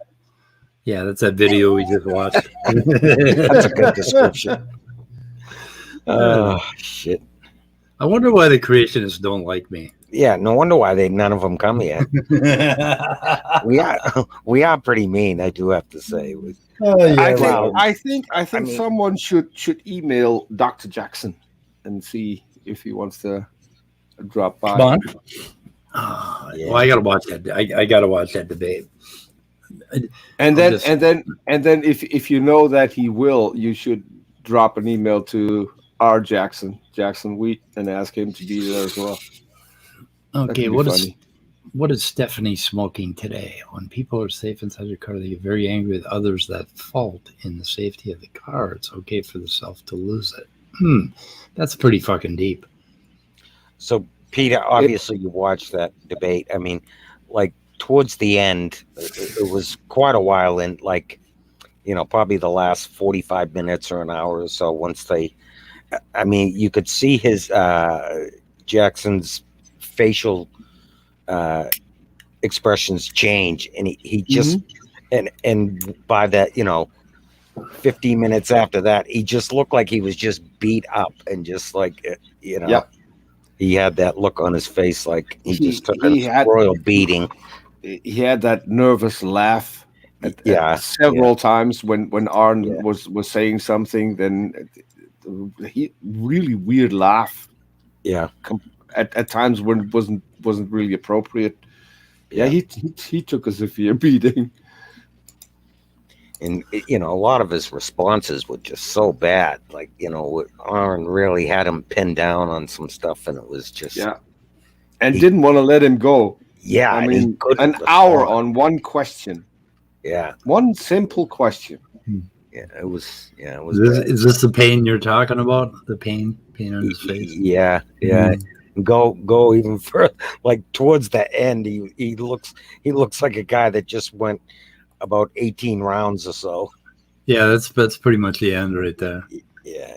Yeah, that's that video we just watched. That's a good description. Oh, shit. I wonder why the creationists don't like me. Yeah, no wonder why none of them come yet. We are pretty mean, I do have to say. I think mean- someone should email Dr. Jackson and see if he wants to drop by. Come on. Yeah. Well, I gotta watch that. I gotta watch that debate. And then just- and then if you know that he will, you should drop an email to R. Jackson Wheat and ask him to be there as well. That Okay, could be what is Stephanie smoking today? When people are safe inside your car, they get very angry with others that fault in the safety of the car. It's okay for the self to lose it. That's pretty fucking deep. So, Peter, obviously you watched that debate. I mean, like towards the end, it was quite a while in, like, you know, probably the last 45 minutes or an hour or so. Once I mean, you could see his Jackson's facial expressions change, and he just and by that, you know, 15 minutes after that, he just looked like he was just beat up and just like, you know. Yep. He had that look on his face like he just took a royal beating. He had that nervous laugh several times when Arn was saying something. Then he really weird laugh. Yeah. At times when it wasn't really appropriate. Yeah, he took a severe beating. And, you know, a lot of his responses were just so bad. Like, you know, Arn really had him pinned down on some stuff, and it was just... Yeah. And didn't want to let him go. Yeah. I mean, an hour on one question. Yeah. One simple question. Yeah, it was... Yeah, it was... Is this the pain you're talking about? The pain on his face? Yeah, yeah. Go even further. Like, towards the end, he looks like a guy that just went about 18 rounds or so. Yeah, that's pretty much the end right there. Yeah,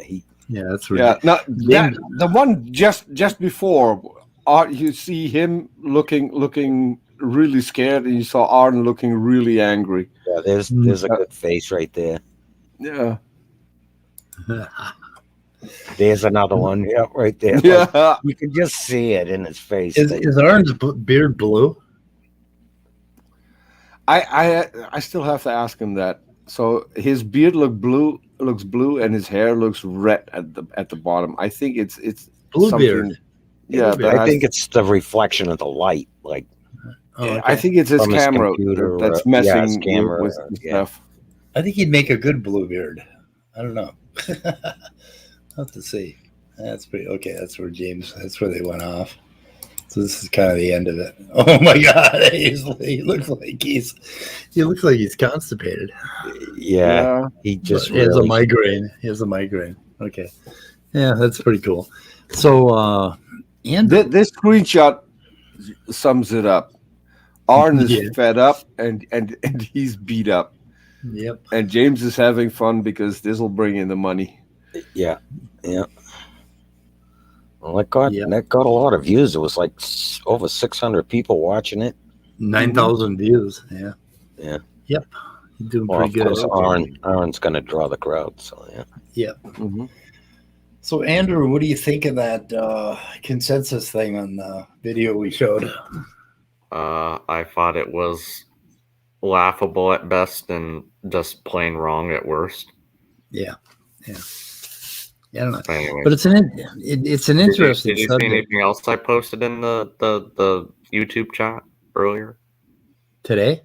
that's yeah. No, the one just before, you see him looking really scared, and you saw Arn looking really angry. Yeah, there's a good face right there. Yeah. There's another one. Yeah, right there. Yeah, like, you can just see it in his face. Is Arn's beard blue? I still have to ask him that. So his beard looks blue, and his hair looks red at the bottom. I think it's blue beard. Yeah, I think it's the reflection of the light. Like, I think it's his camera that's messing with stuff. I think he'd make a good blue beard. I don't know. I'll have to see. That's pretty okay. That's where they went off. So this is kind of the end of it. Oh my God, he looks like he's constipated. Yeah. He just he has a migraine. Okay, yeah, that's pretty cool. So, and this screenshot sums it up. Arn is fed up and he's beat up. Yep. And James is having fun because this will bring in the money. Yeah. Well, that got a lot of views. It was like over 600 people watching it. 9,000 views. Yeah. Yep. You're doing pretty good. Of course, Arn's going to draw the crowd. So yeah. So Andrew, what do you think of that consensus thing on the video we showed? I thought it was laughable at best and just plain wrong at worst. Yeah. I don't know. Anyways. But it's an interesting Did you subject. see anything else I posted in the YouTube chat earlier? Today?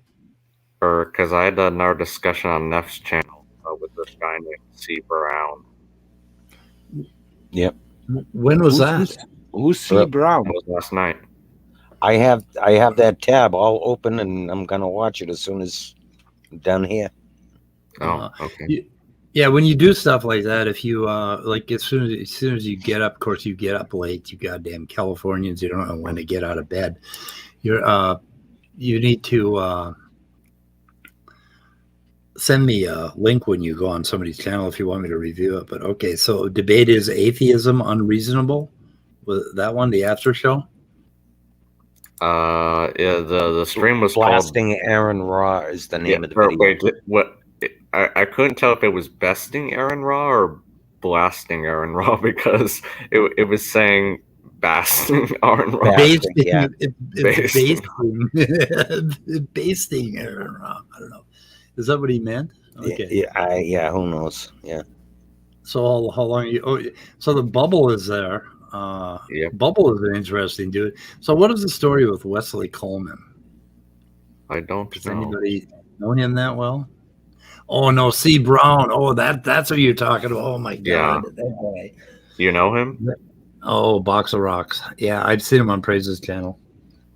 Or because I had another discussion on Neff's channel with this guy named C. Brown. Yep. When was that? Who's C. Brown? It was last night. I have that tab all open, and I'm gonna watch it as soon as I'm done here. Oh, okay. Yeah, when you do stuff like that, if you like as soon as you get up, of course you get up late. You goddamn Californians, you don't know when to get out of bed. You need to send me a link when you go on somebody's channel if you want me to review it. But okay, so debate is atheism unreasonable? Was that one the after show? Yeah, the stream was Blasting Aaron Ra is the name of the video. Wait, what? I couldn't tell if it was besting Aaron Ra or blasting Aaron Ra because it was saying basting Aaron Ra. Basting, yeah. Basting Aaron Ra. I don't know. Is that what he meant? Okay. Yeah. Who knows? Yeah. So how long? So the bubble is there. Bubble is an interesting dude. So what is the story with Wesley Coleman? I don't Does know. anybody know him that well? Oh no, C. Brown. Oh, that's what you're talking about. Oh my God, that guy. You know him? Oh, Box of Rocks. Yeah, I've seen him on Praise's channel.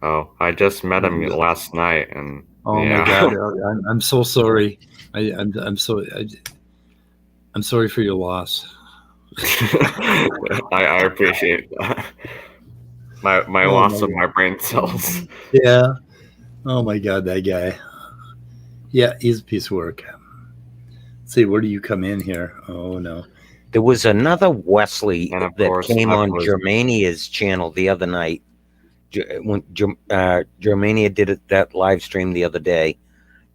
Oh, I just met him last night, and oh my God, I'm so sorry. I'm sorry for your loss. I appreciate that. My loss of my brain cells. Yeah. Oh my God, that guy. Yeah, he's a piece of work. Let's see, where do you come in here? Oh no. There was another Wesley that came on Germania's channel the other night. When Germania did that live stream the other day,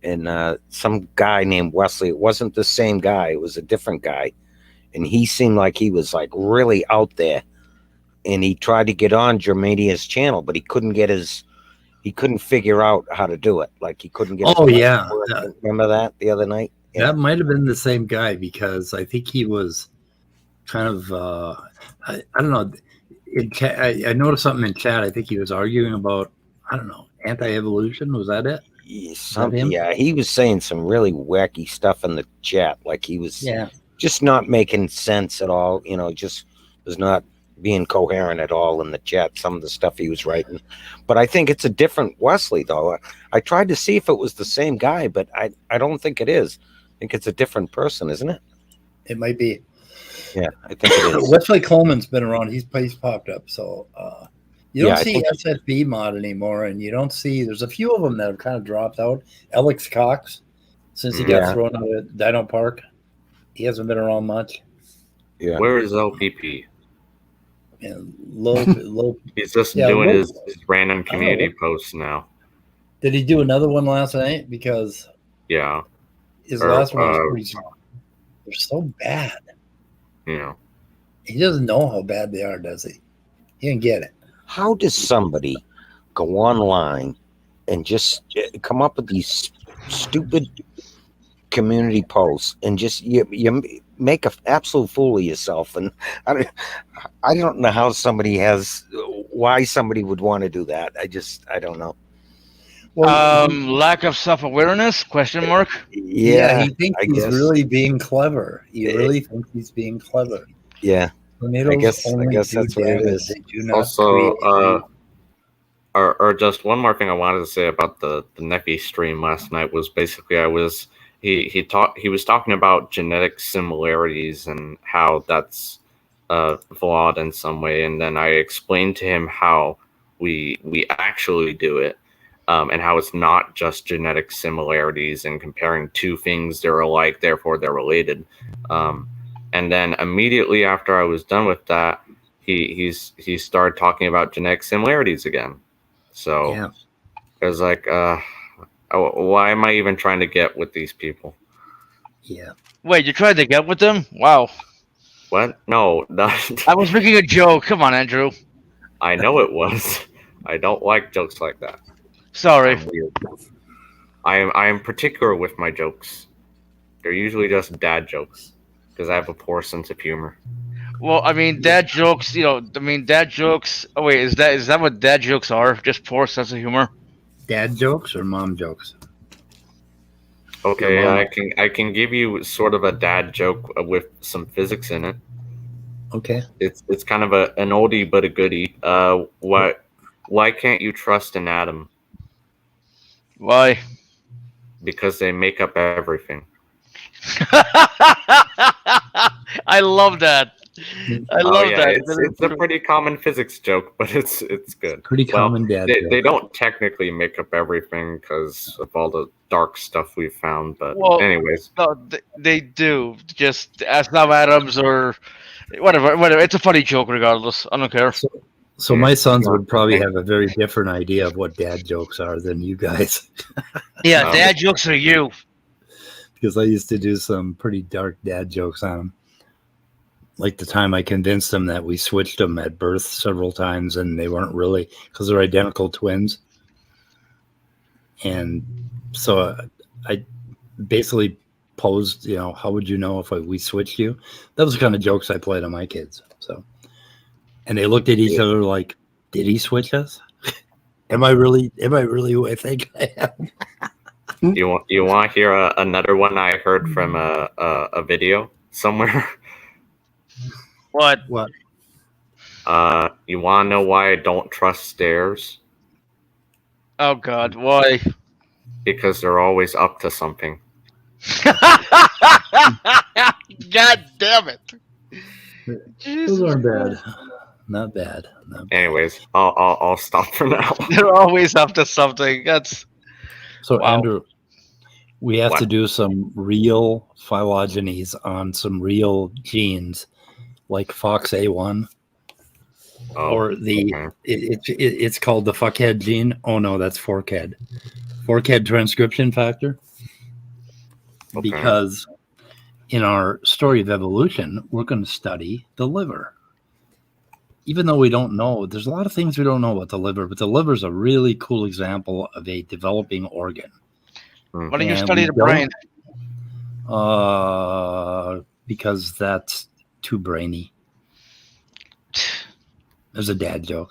and some guy named Wesley. It wasn't the same guy. It was a different guy. And he seemed like he was like really out there, and he tried to get on Germania's channel, but he couldn't figure out how to do it. Like he couldn't get. Oh yeah. Remember that the other night? Yeah. That might have been the same guy because I think he was kind of, I don't know. I noticed something in chat. I think he was arguing about, I don't know, anti-evolution. Was that it? Yeah, he was saying some really wacky stuff in the chat. Like he was just not making sense at all. You know, just was not being coherent at all in the chat. Some of the stuff he was writing. But I think it's a different Wesley, though. I tried to see if it was the same guy, but I don't think it is. I think it's a different person, isn't it? It might be. Yeah, I think it is. Wesley Coleman's been around. He's popped up. So you don't see SFB mod anymore, and you don't see. There's a few of them that have kind of dropped out. Alex Cox, since he got thrown out at Dino Park, he hasn't been around much. Yeah. Where is LPP? And low. He's just doing his random community posts now. Did he do another one last night? Because his last one was pretty strong. They're so bad. Yeah. He doesn't know how bad they are, does he? He didn't get it. How does somebody go online and just come up with these stupid community posts and just you make an absolute fool of yourself? And I don't know why somebody would want to do that. I don't know. Well, lack of self-awareness? Question mark. Yeah, he thinks he's really being clever. He really thinks he's being clever. Yeah, I guess that's what it is. Also, or just one more thing I wanted to say about the Neffy stream last night was basically he was talking about genetic similarities and how that's flawed in some way, and then I explained to him how we actually do it. And how it's not just genetic similarities and comparing two things they're alike, therefore they're related. And then immediately after I was done with that, he started talking about genetic similarities again. So it was like, why am I even trying to get with these people? Yeah. Wait, you tried to get with them? Wow. What? No. I was making a joke. Come on, Andrew. I know it was. I don't like jokes like that. Sorry. I am particular with my jokes. They're usually just dad jokes because I have a poor sense of humor. Well, I mean, dad jokes. Dad jokes. Oh wait, is that what dad jokes are? Just poor sense of humor. Dad jokes or mom jokes? Okay, I can give you sort of a dad joke with some physics in it. Okay. It's kind of an oldie but a goodie. Why can't you trust an atom? Why? Because they make up everything. I love that. I Oh love yeah, that. it's a pretty common physics joke, but it's good. Pretty Well, common dad they joke. don't technically make up everything because of all the dark stuff we've found. But Well, anyways, no, they do. Just ask Sam Adams or whatever. It's a funny joke regardless. I don't care. So my sons Yeah. would probably have a very different idea of what dad jokes are than you guys, Yeah, Um, dad jokes are you. because I used to do some pretty dark dad jokes on them. Like the time I convinced them that we switched them at birth several times, and they weren't really, because they're identical twins. And so I basically posed, how would you know if we switched you? That was the kind of jokes I played on my kids. So, and they looked at each other like, did he switch us? Am I really who I think I am? you want to hear another one I heard from a video somewhere? What? What? You want to know why I don't trust stairs? Oh God, why? Because they're always up to something. God damn it! Those Jesus aren't Christ. bad. Not bad. Not bad. Anyways, I'll stop for now. They're always up to something. That's So wow. Andrew, we have What? to do some real phylogenies on some real genes, like FOXA1, Oh, or the okay. it's called the fuckhead gene. Oh no, that's forkhead. Forkhead transcription factor. Okay. Because in our story of evolution, we're going to study the liver. Even though we don't know, there's a lot of things we don't know about the liver, but the liver is a really cool example of a developing organ. Hmm. Why don't you And study we the brain? because that's too brainy. There's a dad joke.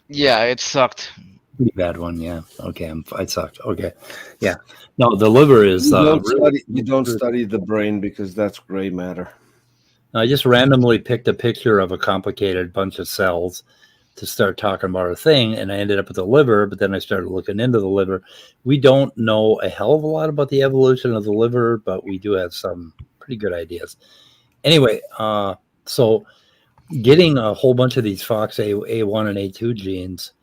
Yeah, it sucked. Pretty bad one, yeah. Okay, I sucked. Okay, yeah. No, the liver is. You don't study the brain because that's gray matter. I just randomly picked a picture of a complicated bunch of cells to start talking about a thing, and I ended up with the liver, but then I started looking into the liver. We don't know a hell of a lot about the evolution of the liver, but we do have some pretty good ideas. Anyway, so getting a whole bunch of these FOXA1 and A2 genes,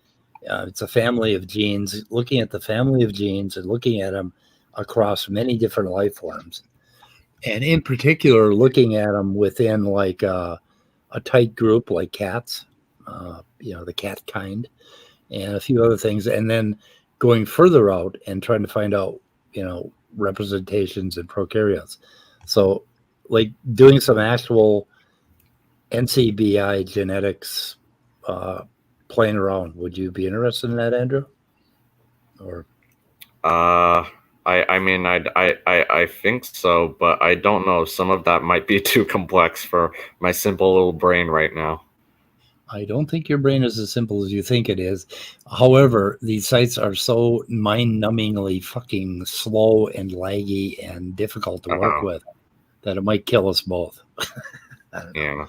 it's a family of genes, looking at the family of genes and looking at them across many different life forms. And in particular, looking at them within like a tight group like cats, the cat kind, and a few other things. And then going further out and trying to find out, representations in prokaryotes. So like doing some actual NCBI genetics playing around. Would you be interested in that, Andrew? Or I mean, I think so, but I don't know. Some of that might be too complex for my simple little brain right now. I don't think your brain is as simple as you think it is. However, these sites are so mind-numbingly fucking slow and laggy and difficult to work with that it might kill us both. I don't know. Yeah.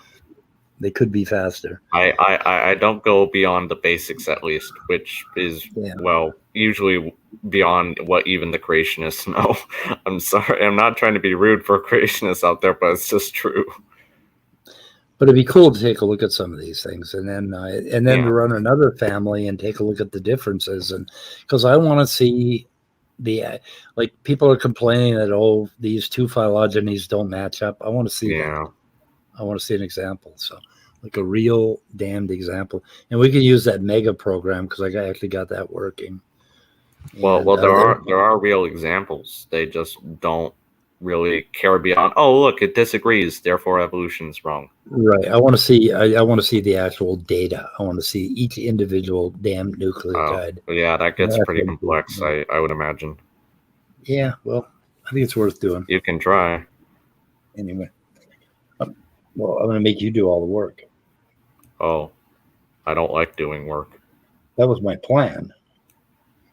They could be faster. I don't go beyond the basics, at least, which is, well, usually beyond what even the creationists know. I'm sorry. I'm not trying to be rude for creationists out there, but it's just true. But it'd be cool to take a look at some of these things, and then to run another family and take a look at the differences, and because I want to see like people are complaining that these two phylogenies don't match up. I want to see that. I want to see an example. So like a real damned example, and we can use that mega program because I actually got that working. Well, there are real examples. They just don't really care beyond. Oh, look, it disagrees. Therefore, evolution's wrong. Right. I want to see. I want to see the actual data. I want to see each individual damn nucleotide. Yeah, that gets pretty complex. I would imagine. Yeah. Well, I think it's worth doing. You can try. Anyway. Well, I'm going to make you do all the work. Oh, I don't like doing work. That was my plan.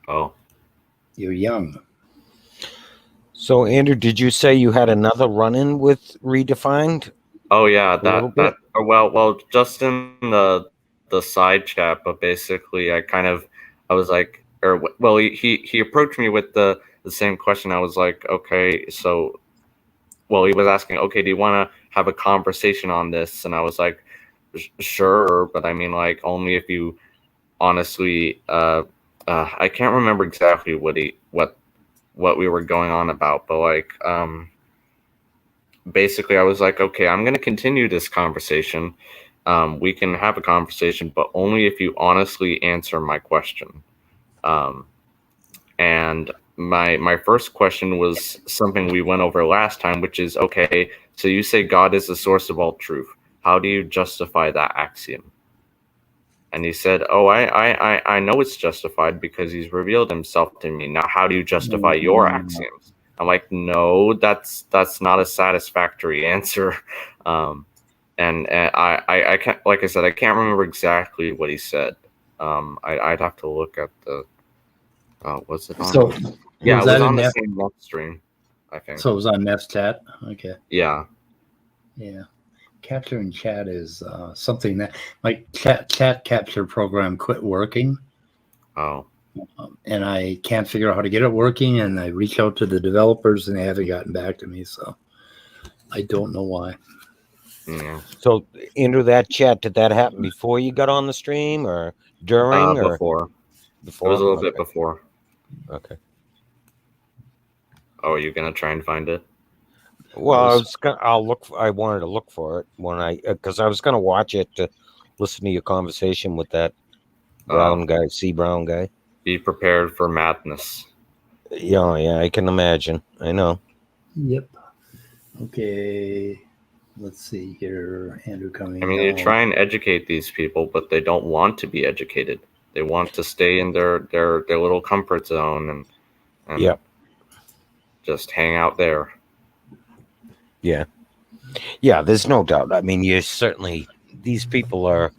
Oh. You're young. So, Andrew, did you say you had another run-in with Redefined? Oh yeah, well, just in the side chat, but basically, I was like, he approached me with the same question. I was like, okay, so well, he was asking, okay, do you want to have a conversation on this? And I was like, sure, but I mean, like, only if you honestly, I can't remember exactly what we were going on about, but like, basically I was like, okay, I'm going to continue this conversation. We can have a conversation, but only if you honestly answer my question. And my first question was something we went over last time, which is, okay, so you say God is the source of all truth. How do you justify that axiom? And he said, oh, I know it's justified because he's revealed himself to me. Now, how do you justify your axioms? I'm like, no, that's not a satisfactory answer. And I can't, like I said, I can't remember exactly what he said. I'd have to look at the, what's it on? So, yeah, was it was that on in the Neff? same Neff stream, I think. So it was on Neff's chat. Okay. Yeah. Yeah. Capturing chat is something that my chat capture program quit working. Oh. And I can't figure out how to get it working. And I reach out to the developers and they haven't gotten back to me. So I don't know why. Yeah. So, Andrew, that chat, did that happen before you got on the stream or during or Before? before? It was a little bit before. Okay. Oh, are you gonna try and find it? Well, I wanted to look for it when because I was gonna watch it to listen to your conversation with that brown guy, C Brown guy. Be prepared for madness. Yeah, I can imagine. I know. Yep. Okay. Let's see here. Andrew coming. I mean, you try and educate these people, but they don't want to be educated. They want to stay in their little comfort zone and yeah, just hang out there. Yeah. There's no doubt. I mean, these people are.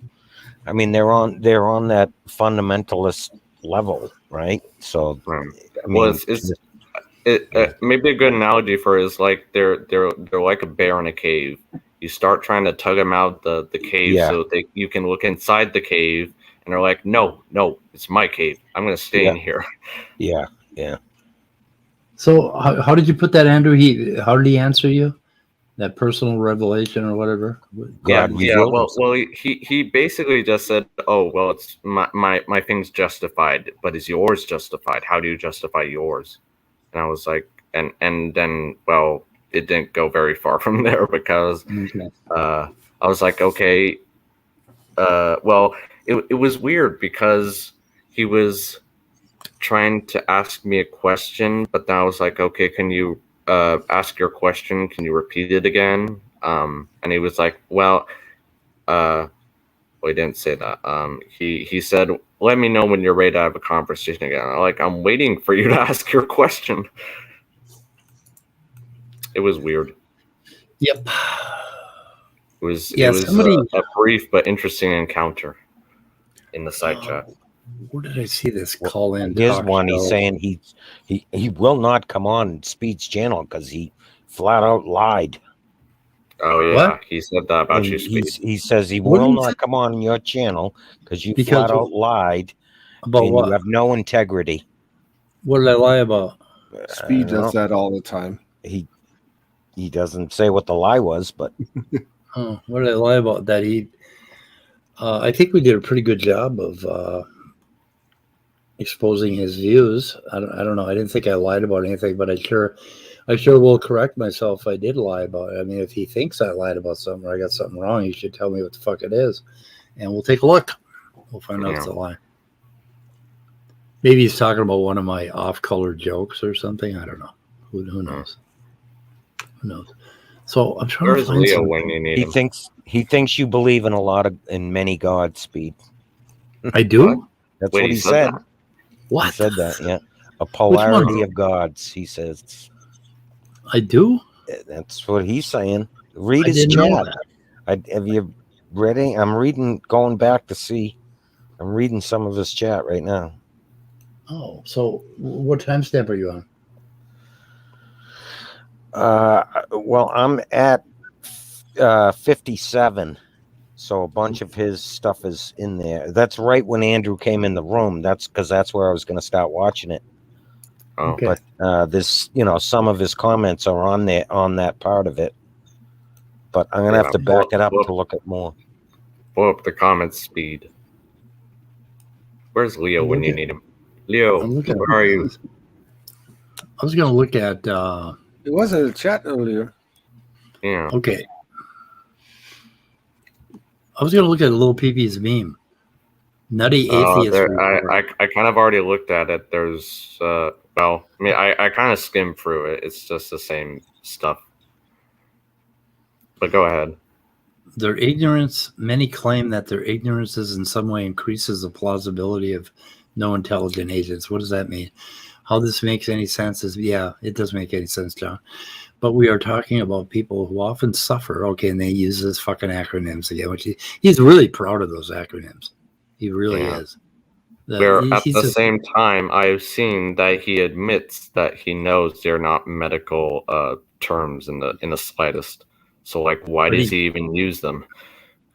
I mean, they're on that fundamentalist level, right? So, Right. I mean, maybe a good analogy for it is like they're like a bear in a cave. You start trying to tug them out the cave so you can look inside the cave, and they're like, no, it's my cave. I'm going to stay in here. Yeah. So how did you put that, Andrew? How did he answer you? That personal revelation or whatever? Well, he basically just said, oh, well, it's my thing's justified, but is yours justified? How do you justify yours? And I was like, and then, well, it didn't go very far from there because I was like, okay, well, it was weird because he was trying to ask me a question, but then I was like, okay, can you ask your question? Can you repeat it again? And he was like, well, he didn't say that. He said, let me know when you're ready to have a conversation again. I'm waiting for you to ask your question. It was weird. Yep. It was a brief but interesting encounter in the side chat. Where did I see this call in? Here's one. He's saying he will not come on Speed's channel because he flat out lied. Oh yeah, what? He said that about you, Speed. He says he will not come on your channel because you flat out lied about and what? You have no integrity. What did I lie about? Speed does that all the time. He doesn't say what the lie was, but what did I lie about? That I think we did a pretty good job of exposing his views. I don't know. I didn't think I lied about anything, but I sure will correct myself if I did lie about it. I mean, if he thinks I lied about something or I got something wrong, he should tell me what the fuck it is, and we'll take a look. We'll find out if it's a lie. Maybe he's talking about one of my off-color jokes or something. I don't know. Who knows? Who knows? So I'm trying to find Leo when you need him? He thinks you believe in many gods, Speed. I do. That's what he said. What? He said that, yeah. A polarity of gods, he says. I do? That's what he's saying. Read his chat. Have you read it? I'm reading, going back to see. I'm reading some of his chat right now. Oh, so what timestamp are you on? Well, I'm at 57. So a bunch of his stuff is in there. That's right when Andrew came in the room. That's because that's where I was going to start watching it. Oh, Okay. But this, some of his comments are on there on that part of it. But I'm gonna have to back it up to look at more. Pull up the comment speed. Where's Leo when you need him? Leo, I'm looking. where are you? I was going to look at. It was in the chat earlier. Yeah. Okay. I was going to look at Little Peepee's meme. Nutty atheist. I kind of already looked at it. There's I kind of skimmed through it. It's just the same stuff. But go ahead. Their ignorance. Many claim that their ignorances in some way increases the plausibility of no intelligent agents. What does that mean? How this makes any sense is, yeah, it does make any sense, John. But we are talking about people who often suffer. Okay, and they use those fucking acronyms again, which he's really proud of those acronyms. He really is. Where at the same time, I've seen that he admits that he knows they're not medical terms in the slightest. So, like, why does he even use them?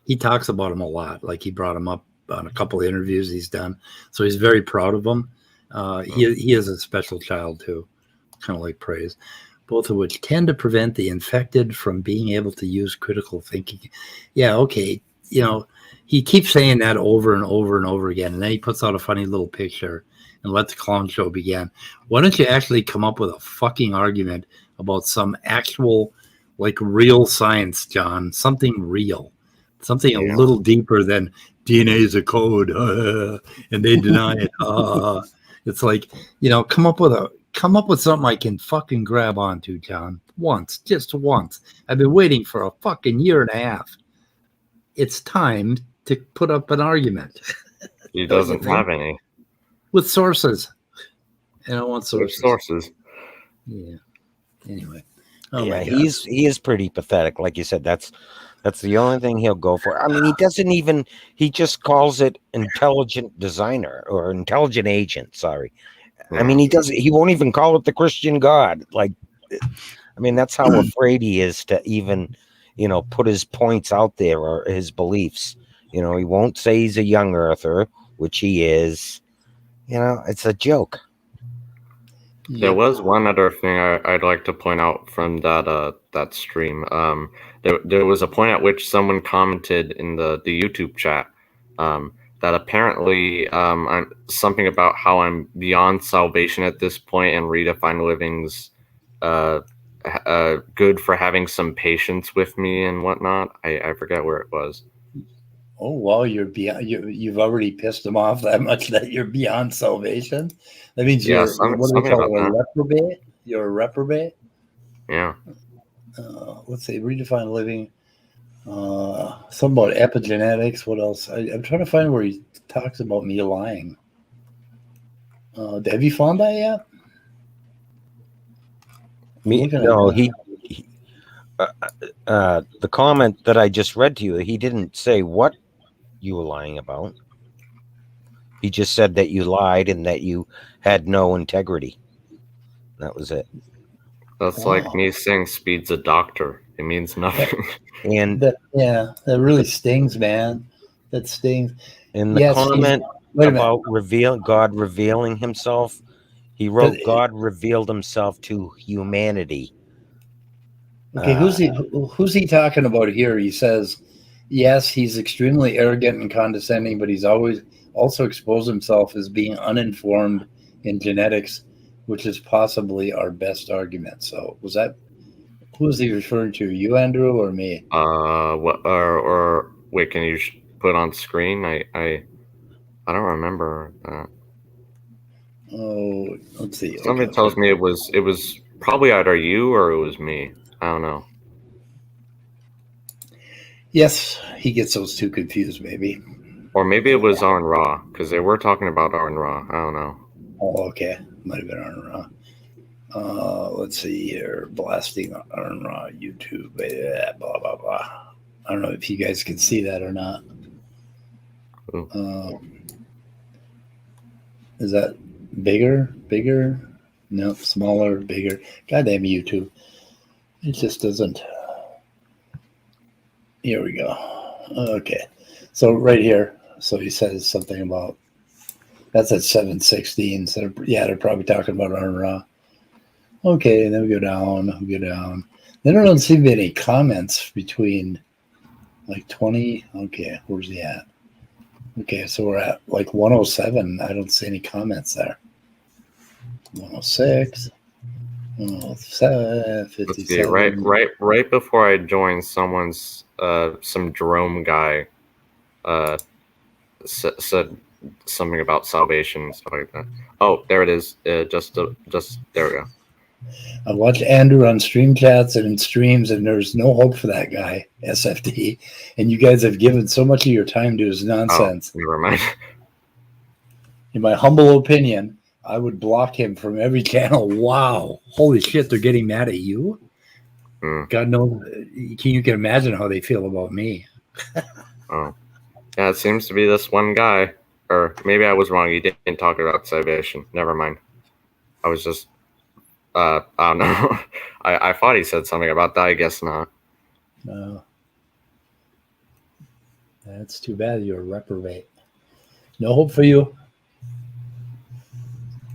He talks about them a lot. Like, he brought them up on a couple of interviews he's done. So he's very proud of them. He is a special child, too, kind of like praise, both of which tend to prevent the infected from being able to use critical thinking. Yeah, okay. He keeps saying that over and over and over again. And then he puts out a funny little picture and let the clown show begin. Why don't you actually come up with a fucking argument about some actual, like, real science, John? Something real. Something a little deeper than DNA is a code, and they deny it. It's like, come up with something I can fucking grab onto, John. Just once. I've been waiting for a fucking year and a half. It's time to put up an argument. He doesn't have any. With sources. And I want sources. With sources. Yeah. Anyway. He is pretty pathetic. Like you said, that's the only thing he'll go for. I mean, he just calls it intelligent designer or intelligent agent. Sorry. Yeah. I mean, he won't even call it the Christian God. Like, I mean, that's how afraid he is to even, put his points out there or his beliefs. He won't say he's a young earther, which he is. It's a joke. There was one other thing I'd like to point out from that stream. There was a point at which someone commented in the YouTube chat that apparently something about how I'm beyond salvation at this point and redefine living's good for having some patience with me and whatnot. I forget where it was. Oh, well, you're beyond. You've already pissed them off that much that you're beyond salvation. That means you're what do we call it, a reprobate? You're a reprobate. Yeah. Let's see. Redefine living. Something about epigenetics. What else? I'm trying to find where he talks about me lying. Have you found that yet? The comment that I just read to you, he didn't say what you were lying about. He just said that you lied and that you had no integrity. That was it. That's like me saying Speed's a doctor. It means nothing. And that really stings, man. That stings. In the comment about God revealing himself, he wrote God revealed himself to humanity. Okay, who's he talking about here? He says, yes, he's extremely arrogant and condescending, but he's always also exposed himself as being uninformed in genetics, which is possibly our best argument. So who was he referring to? You, Andrew, or me? Or wait, can you put on screen? I don't remember that. Oh, let's see. Something tells me it was probably either you or it was me. I don't know. Yes, he gets those two confused, maybe. Or maybe it was Arn Ra, because they were talking about Arn Ra. I don't know. Oh, okay. Might have been Arn Ra. Let's see here. Blasting Arn Ra, YouTube. Blah, blah, blah. I don't know if you guys can see that or not. Is that bigger? Bigger? No, smaller, bigger. Goddamn YouTube. It just doesn't. Here we go. Okay. So right here. So he says something about That's at 7:16. So yeah, they're probably talking about our. Okay, and then we go down. Then there don't seem to be any comments between like 20. Okay, where's he at? Okay, so we're at like 107. I don't see any comments there. 106. 107, Let's see, 57. right before I joined, some drone guy said something about salvation and stuff like that. Oh, there it is. Just there we go. I watched Andrew on stream chats and in streams, and there's no hope for that guy, SFD. And you guys have given so much of your time to his nonsense. Oh, never mind. In my humble opinion, I would block him from every channel. Wow. Holy shit, they're getting mad at you? God knows. You can imagine how they feel about me. Oh. Yeah, it seems to be this one guy. Or maybe I was wrong. He didn't talk about salvation. Never mind. I was just... I don't know. I thought he said something about that. I guess not. No. That's too bad. You're a reprobate. No hope for you.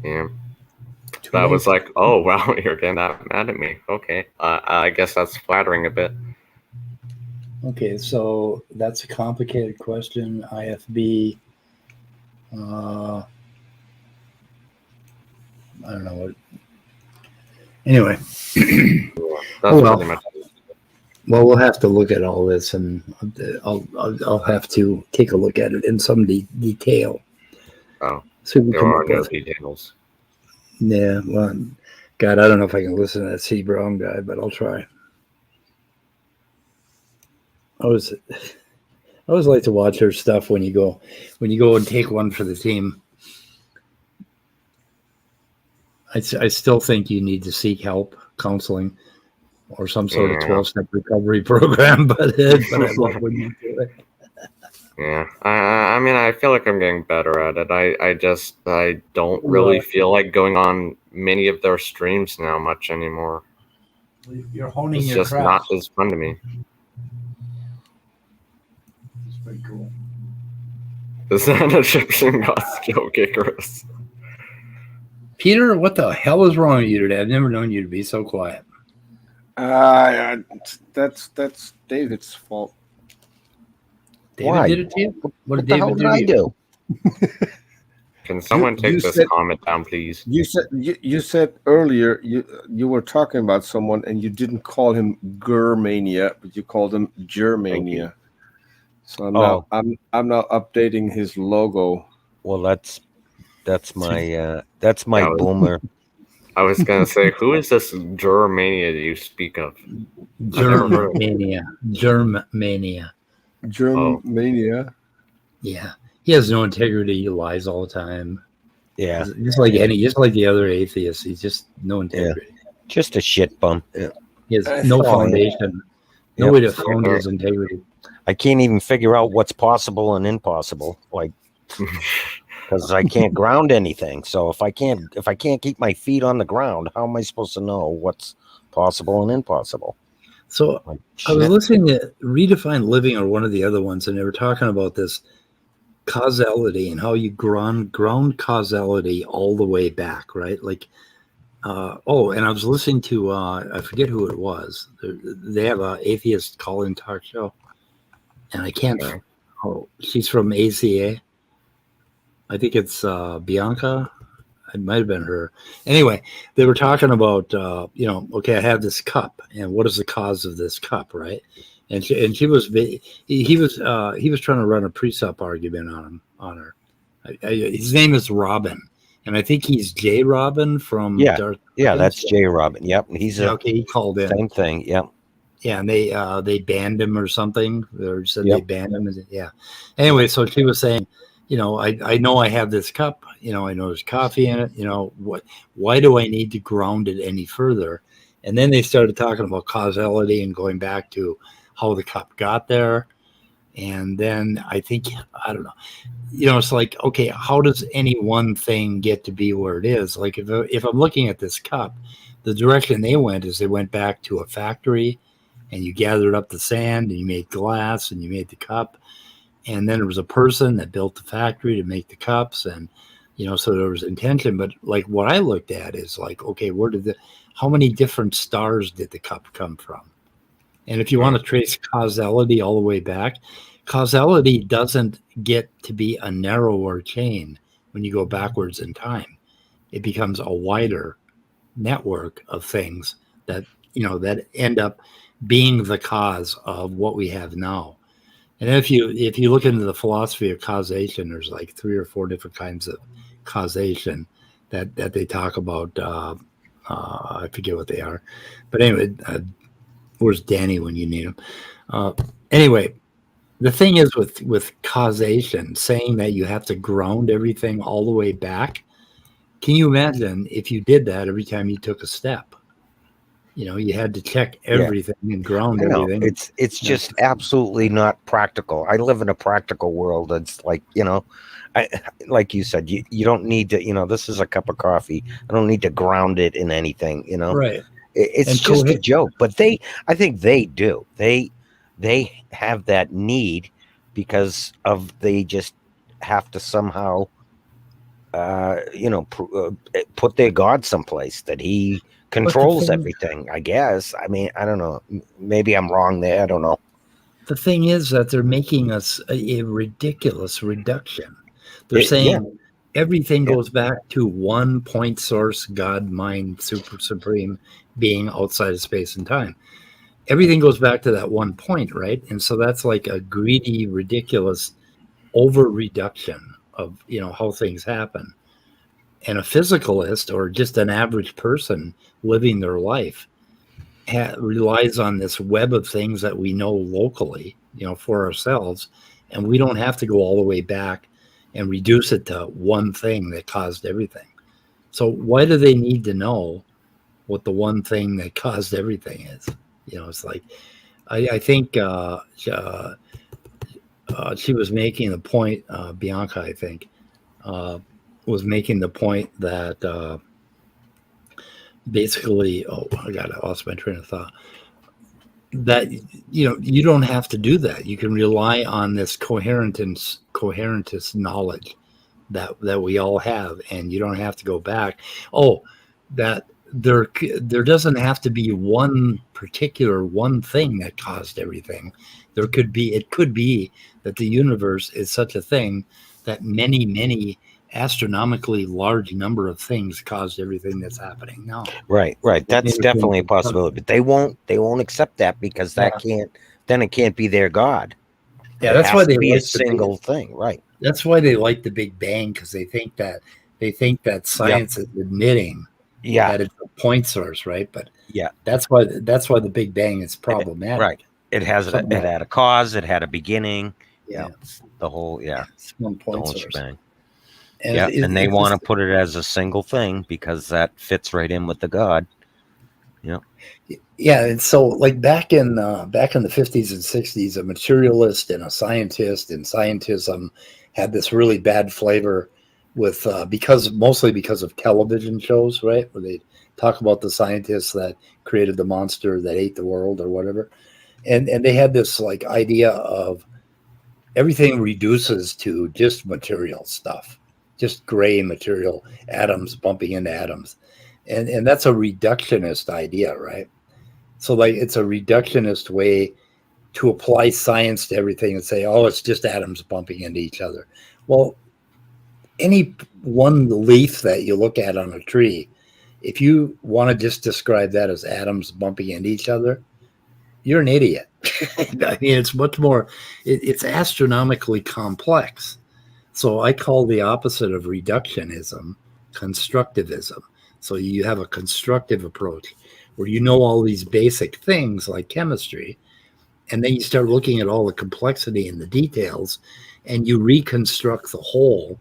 Yeah. That was like, oh, wow, you're getting that mad at me. Okay. I guess that's flattering a bit. Okay, so that's a complicated question. IFB. I don't know what. Anyway. That's pretty much it. Well, we'll have to look at all this, and I'll have to take a look at it in some detail. Oh, so we there are no details. Yeah, well, God, I don't know if I can listen to that C. Brown guy, but I'll try. I always like to watch her stuff when you go and take one for the team. I still think you need to seek help, counseling, or some sort of 12-step recovery program. But I love when you do it. Yeah, I mean, I feel like I'm getting better at it. I don't really feel like going on many of their streams now much anymore. You're honing it's your just craft. not as fun to me. It's pretty cool. Is that an Egyptian god skill kickers? Peter, what the hell is wrong with you today? I've never known you to be so quiet. That's David's fault. David Why? did it to you? What the hell did I do? Can someone take this comment down, please? You said earlier you were talking about someone and you didn't call him Germania, but you called him Germania. So now I'm now updating his logo. Well, that's my boomer. I was gonna say, who is this Germania that you speak of? Germania. Germania. Yeah, he has no integrity. He lies all the time. Yeah, just like the other atheists. He's just no integrity. Yeah. Just a shit bum. Yeah. He has no foundation. No way to found his integrity. I can't even figure out what's possible and impossible. Like. Because I can't ground anything. So if I can't keep my feet on the ground, how am I supposed to know what's possible and impossible? So I was listening to Redefine Living or one of the other ones, and they were talking about this causality and how you ground causality all the way back, right? Like, and I was listening to I forget who it was. They have an atheist call-in talk show, and I can't. Oh, she's from ACA. I think it's Bianca. It might have been her. Anyway, they were talking about, okay, I have this cup, and what is the cause of this cup, right? And he was trying to run a precept argument on her. His name is Robin, and I think he's J. Robin from Darth. Yeah, that's J. Robin. Yep, he's he called in. Same thing. Yep. Yeah, and they banned him or something, or said they banned him. Yeah. Anyway, so she was saying, I know I have this cup, I know there's coffee in it, why do I need to ground it any further? And then they started talking about causality and going back to how the cup got there. And then I think, I don't know, it's like, okay, how does any one thing get to be where it is? Like if I'm looking at this cup, the direction they went back to a factory, and you gathered up the sand and you made glass and you made the cup. And then there was a person that built the factory to make the cups, and So there was intention. But like what I looked at is like, okay, how many different stars did the cup come from? And if you want to trace causality all the way back, causality doesn't get to be a narrower chain when you go backwards in time. It becomes a wider network of things that end up being the cause of what we have now. And if you look into the philosophy of causation, there's like 3 or 4 different kinds of causation that they talk about. I forget what they are, but anyway, where's Danny when you need him? Anyway, the thing is with causation, saying that you have to ground everything all the way back. Can you imagine if you did that every time you took a step? You had to check everything and ground everything. It's just absolutely not practical. I live in a practical world. It's like, like you said, you don't need to, this is a cup of coffee. I don't need to ground it in anything, Right. It's And just a joke, but I think they do. They have that need because they just have to somehow, put their God someplace that he controls everything, I guess. I mean, I don't know. Maybe I'm wrong there. I don't know. The thing is that they're making us a ridiculous reduction. They're saying everything goes back to one point source, God, mind, supreme being outside of space and time. Everything goes back to that one point, right? And so that's like a greedy, ridiculous over reduction of how things happen. And a physicalist or just an average person living their life relies on this web of things that we know locally, for ourselves, and we don't have to go all the way back and reduce it to one thing that caused everything. So why do they need to know what the one thing that caused everything is? It's like I think she was making the point, Bianca, I think, was making the point that basically, I lost my train of thought. That you don't have to do that. You can rely on this coherentist knowledge that we all have, and you don't have to go back. That there doesn't have to be one thing that caused everything. It could be that the universe is such a thing that many astronomically large number of things caused everything that's happening now. Right. That's definitely a possibility, but they won't accept that because it can't be their God. Yeah, that's why they be like a single thing, right? That's why they like the Big Bang, because they think that science is admitting that it's a point source, right? But that's why the Big Bang is problematic. Right. It had a cause, it had a beginning. Yeah. The whole it's one point source. Shebang. And they want to put it as a single thing because that fits right in with the God. Yeah, and so like back in the 50s and 60s, a materialist and a scientist and scientism had this really bad flavor with mostly because of television shows, right? Where they talk about the scientists that created the monster that ate the world or whatever. And they had this like idea of everything reduces to just material stuff. Just gray material, atoms bumping into atoms. And that's a reductionist idea, right? So like it's a reductionist way to apply science to everything and say, it's just atoms bumping into each other. Well, any one leaf that you look at on a tree, if you want to just describe that as atoms bumping into each other, you're an idiot. I mean, it's much more, it's astronomically complex. So I call the opposite of reductionism constructivism. So you have a constructive approach where you know all these basic things like chemistry, and then you start looking at all the complexity and the details, and you reconstruct the whole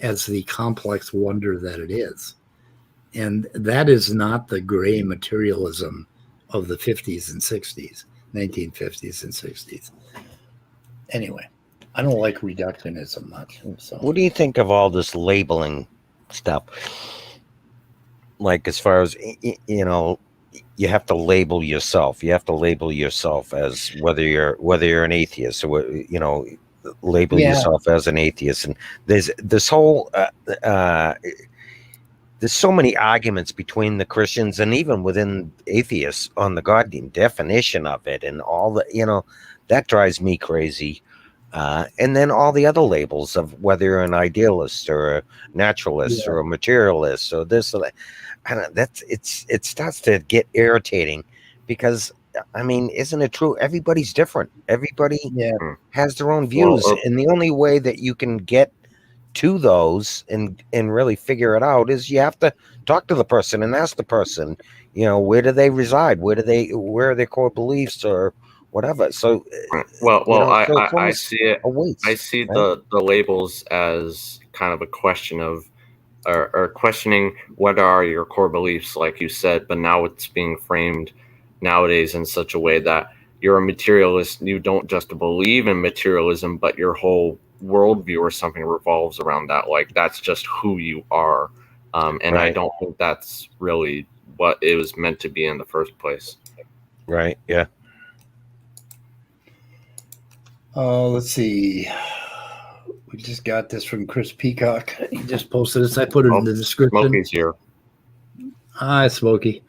as the complex wonder that it is. And that is not the gray materialism of the 50s and 60s, 1950s and 60s. Anyway. I don't like reductionism much. So. What do you think of all this labeling stuff? Like, as far as, you have to label yourself. You have to label yourself as whether you're an atheist or, label yourself as an atheist. And there's this whole there's so many arguments between the Christians and even within atheists on the goddamn definition of it, and all the, you know, that drives me crazy. And then all the other labels of whether you're an idealist or a naturalist or a materialist or this or that. I don't, it starts to get irritating, because I mean, isn't it true? Everybody's different. Everybody has their own views, and the only way that you can get to those and really figure it out is you have to talk to the person and ask the person, you know, where do they reside? Where are their core beliefs or whatever? So, I see it. I see the labels as kind of a question of, or questioning what are your core beliefs, like you said, but now it's being framed nowadays in such a way that you're a materialist. You don't just believe in materialism, but your whole worldview or something revolves around that. Like, that's just who you are. And I don't think that's really what it was meant to be in the first place. Right. Yeah. Let's see. We just got this from Chris Peacock. He just posted this. I put it in the description. Smokey's here. Hi, Smokey.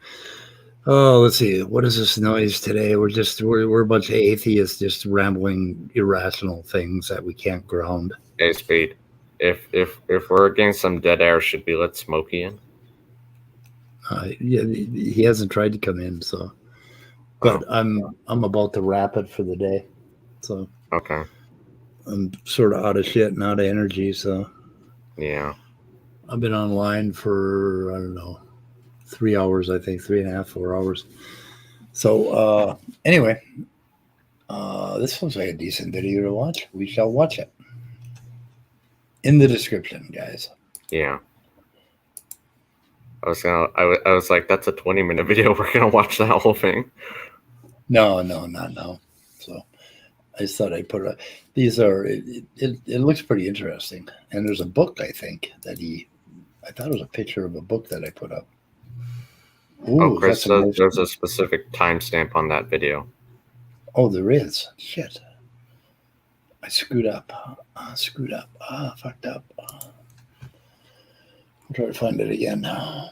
Oh, let's see. What is this noise today? We're a bunch of atheists just rambling irrational things that we can't ground. Hey, Speed. If we're getting some dead air, should we let Smokey in? Yeah, he hasn't tried to come in, so. But I'm about to wrap it for the day, so. Okay. I'm sort of out of shit and out of energy, so. Yeah. I've been online for, I don't know, 3 hours, I think, 3.5, 4 hours. So anyway, this looks like a decent video to watch. We shall watch it. In the description, guys. Yeah. I was like, that's a 20-minute video. We're gonna watch that whole thing. No, not now. So I just thought I'd put these are. It looks pretty interesting, and there's a book, I think, that I thought it was a picture of a book that I put up. Ooh, Chris says there's a specific timestamp on that video. Oh, there is. Shit. I screwed up. Fucked up. I'll try to find it again now.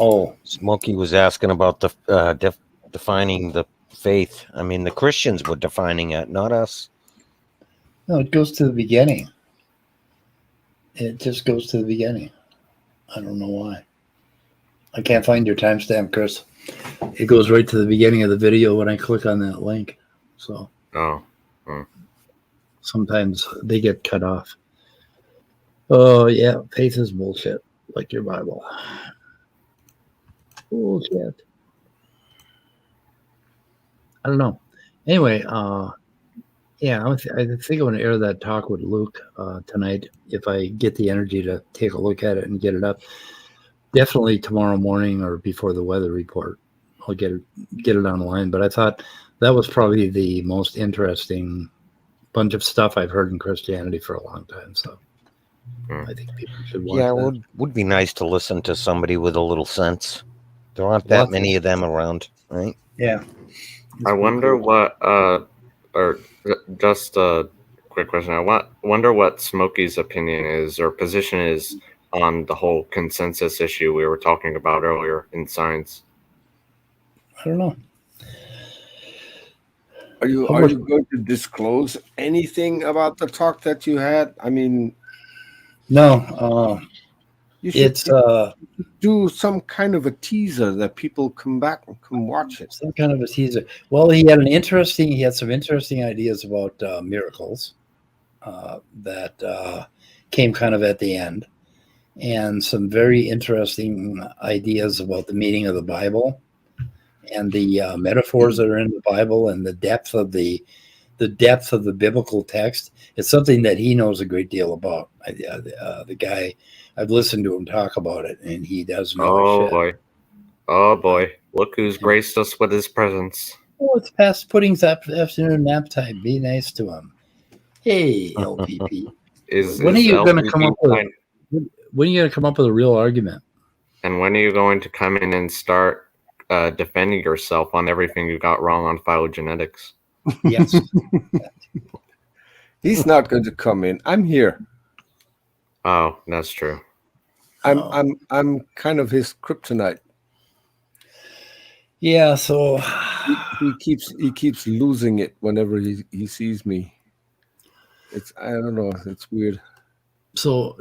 Oh, Smokey was asking about the defining the faith. I mean, the Christians were defining it, not us. No, it goes to the beginning. It just goes to the beginning. I don't know why. I can't find your timestamp, Chris. It goes right to the beginning of the video when I click on that link. So sometimes they get cut off. Oh, yeah. Faith is bullshit, like your Bible. Bullshit. I don't know. Anyway, yeah, I think I'm going to air that talk with Luke tonight if I get the energy to take a look at it and get it up. Definitely tomorrow morning or before the weather report, I'll get it online. But I thought that was probably the most interesting bunch of stuff I've heard in Christianity for a long time. So I think people should watch that. It would be nice to listen to somebody with a little sense. There aren't that many of them around, right? Yeah. I wonder what, or just a quick question. I wonder what Smokey's opinion is or position is on the whole consensus issue we were talking about earlier in science. I don't know. Are you going to disclose anything about the talk that you had? I mean, no. You should do some kind of a teaser that people come back and come watch it. Some kind of a teaser. Well, he had some interesting ideas about miracles that came kind of at the end, and some very interesting ideas about the meaning of the Bible and the metaphors that are in the Bible and the depth of the biblical text. It's something that he knows a great deal about. The guy, I've listened to him talk about it, and he does know. Oh boy! Look who's graced us with his presence. Oh, it's past pudding's afternoon nap time. Be nice to him. Hey, LPP. When are you going to come up with? When are you going to come up with a real argument? And when are you going to come in and start defending yourself on everything you got wrong on phylogenetics. Yes. He's not going to come in. I'm here. Oh, that's true. I'm kind of his kryptonite. Yeah, so He keeps losing it whenever he sees me. I don't know. It's weird. So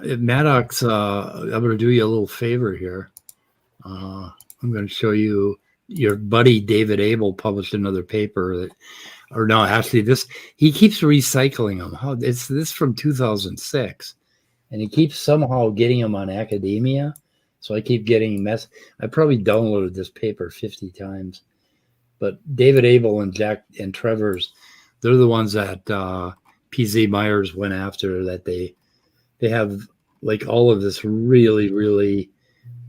Maddox, I'm going to do you a little favor here. I'm going to show you your buddy David Abel published another paper he keeps recycling them. This from 2006, and he keeps somehow getting them on academia. So I keep getting I probably downloaded this paper 50 times, but David Abel and Jack and Trevor's, they're the ones that PZ Myers went after. That they have like all of this really, really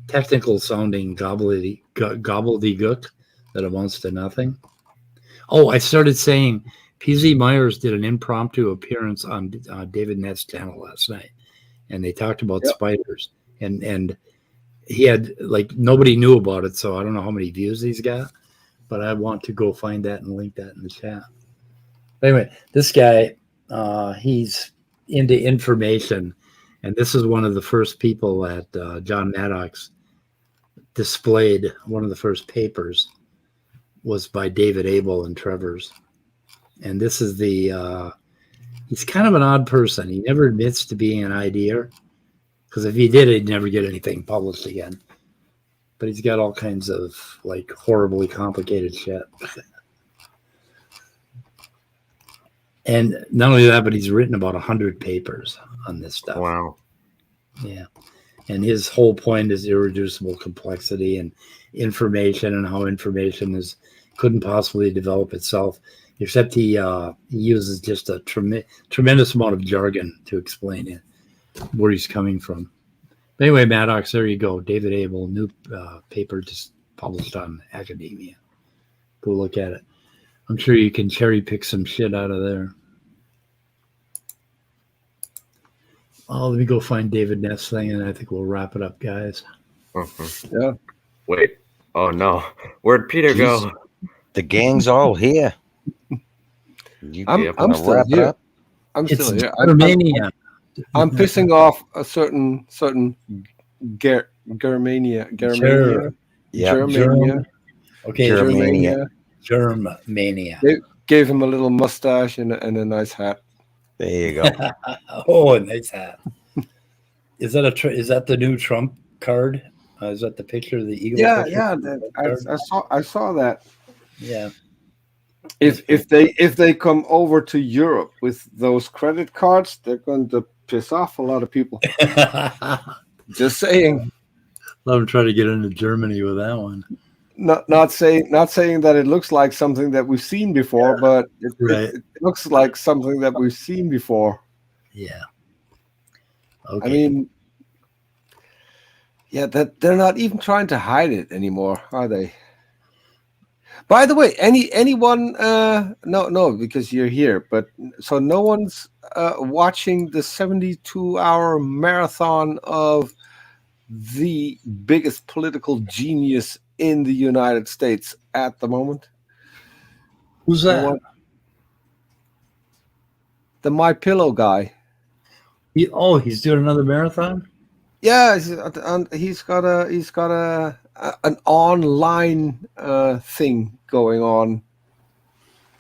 technical sounding gobbledygook that amounts to nothing. Oh, I started saying PZ Myers did an impromptu appearance on David Neff's channel last night, and they talked about spiders, and he had like nobody knew about it, so I don't know how many views he's got, but I want to go find that and link that in the chat. But anyway, this guy, he's into information, and this is one of the first people that John Maddox displayed. One of the first papers was by David Abel and Trevor's. And this is he's kind of an odd person. He never admits to being an ideator, because if he did, he'd never get anything published again. But he's got all kinds of like horribly complicated shit. And not only that, but he's written about 100 papers on this stuff. Wow. Yeah. And his whole point is irreducible complexity and information, and how information couldn't possibly develop itself, except he uses just a tremendous amount of jargon to explain it, where he's coming from. But anyway, Maddox, there you go. David Abel, new paper just published on academia. Go look at it. I'm sure you can cherry pick some shit out of there. Oh, let me go find David Neff's thing, and I think we'll wrap it up, guys. Mm-hmm. Yeah. Wait. Oh, no. Where'd Peter go? The gang's all here. I'm still here. I'm still here. Romania. I'm pissing off a certain Germania. Okay, Germania. They gave him a little mustache and a nice hat. There you go. Oh, a nice hat. Is that the new Trump card? Is that the picture of the eagle? Yeah. I saw that. Yeah. If they come over to Europe with those credit cards, they're going to piss off a lot of people. Just saying. Let them try to get into Germany with that one. Not saying that it looks like something that we've seen before, but it looks like something that we've seen before. Yeah. Okay. I mean, yeah, that they're not even trying to hide it anymore, are they? By the way, anyone? No, because you're here. But so no one's watching the 72-hour marathon of the biggest political genius in the United States at the moment. Who's that? The My Pillow guy. He's doing another marathon? Yeah, he's got an online thing going on.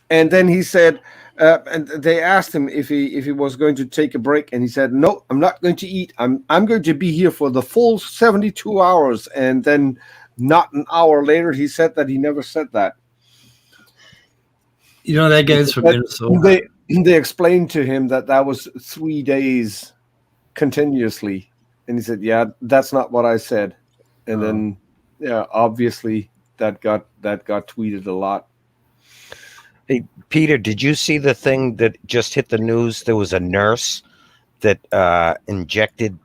And then he said, and they asked him if he was going to take a break, and he said, "No, I'm not going to eat. I'm going to be here for the full 72 hours." And then not an hour later, he said that he never said that. You know, that guy's from Minnesota. They explained to him that was 3 days continuously, and he said, "Yeah, that's not what I said." And then, yeah, obviously that got tweeted a lot. Hey, Peter, did you see the thing that just hit the news? There was a nurse that injected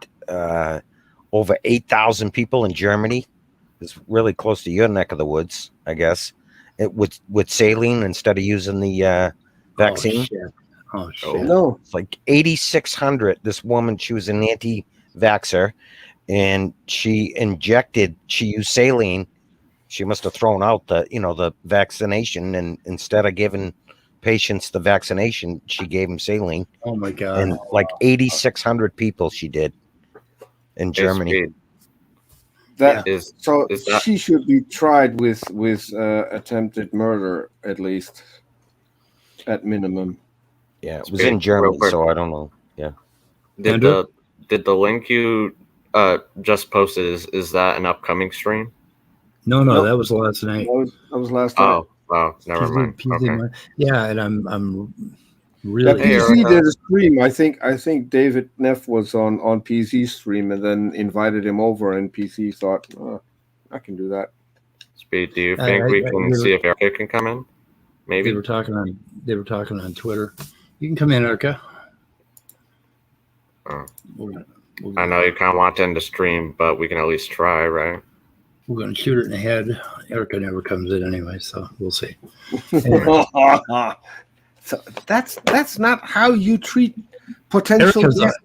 over 8,000 people in Germany. It's really close to your neck of the woods, I guess. With saline instead of using the vaccine. Oh, shit. No. It's like 8,600. This woman, she was an anti-vaxxer, and she used saline She must have thrown out the vaccination, and instead of giving patients the vaccination, she gave them saline. Oh my God. And like 8,600 people she did in Germany. That Yeah. is that, she should be tried with attempted murder, at least, at minimum. Yeah, it was in Germany, so I don't know. Yeah. Did the link you just posted is that an upcoming stream? No, Nope. that was last night. That was last night. Oh, wow, never mind. Okay. Yeah, and I'm really. Yeah, PZ did a stream. I think David Neff was on PZ's stream, and then invited him over, and PC thought, I can do that. Speed, do you think we can see if Erica can come in? Maybe they were talking on Twitter. You can come in, Erica. Oh. I know you kind of want to end the stream, but we can at least try, right? We're going to shoot it in the head. Erica never comes in anyway, so we'll see. Anyway. So that's not how you treat potential guests.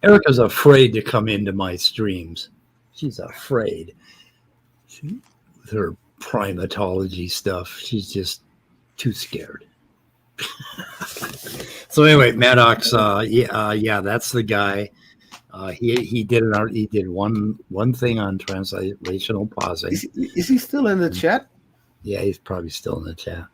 Erica's afraid to come into my streams. She's afraid. With her primatology stuff, she's just too scared. So anyway, Maddox, that's the guy. He did one thing on translational pausing. Is he still in the chat? Yeah, he's probably still in the chat.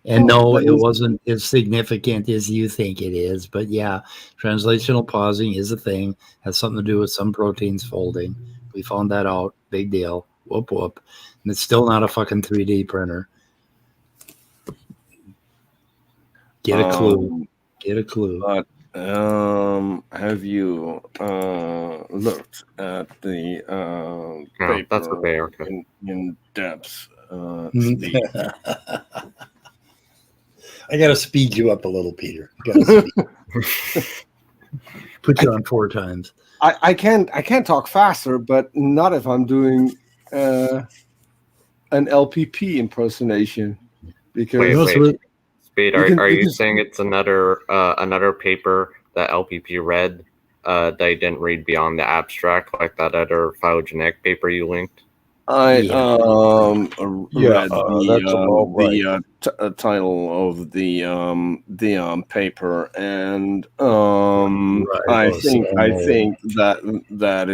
And no, it wasn't as significant as you think it is. But yeah, translational pausing is a thing. Has something to do with some proteins folding. We found that out. Big deal. Whoop, whoop. And it's still not a fucking 3D printer. Get a clue. Get a clue. But have you looked at the paper that's okay. in depth? I got to speed you up a little, Peter. Put you on 4 times. I can't talk faster, but not if I'm doing an LPP impersonation. Because wait. Speed, are you saying it's another paper that LPP read that you didn't read beyond the abstract, like that other phylogenetic paper you linked? I read the title of the paper, and I think that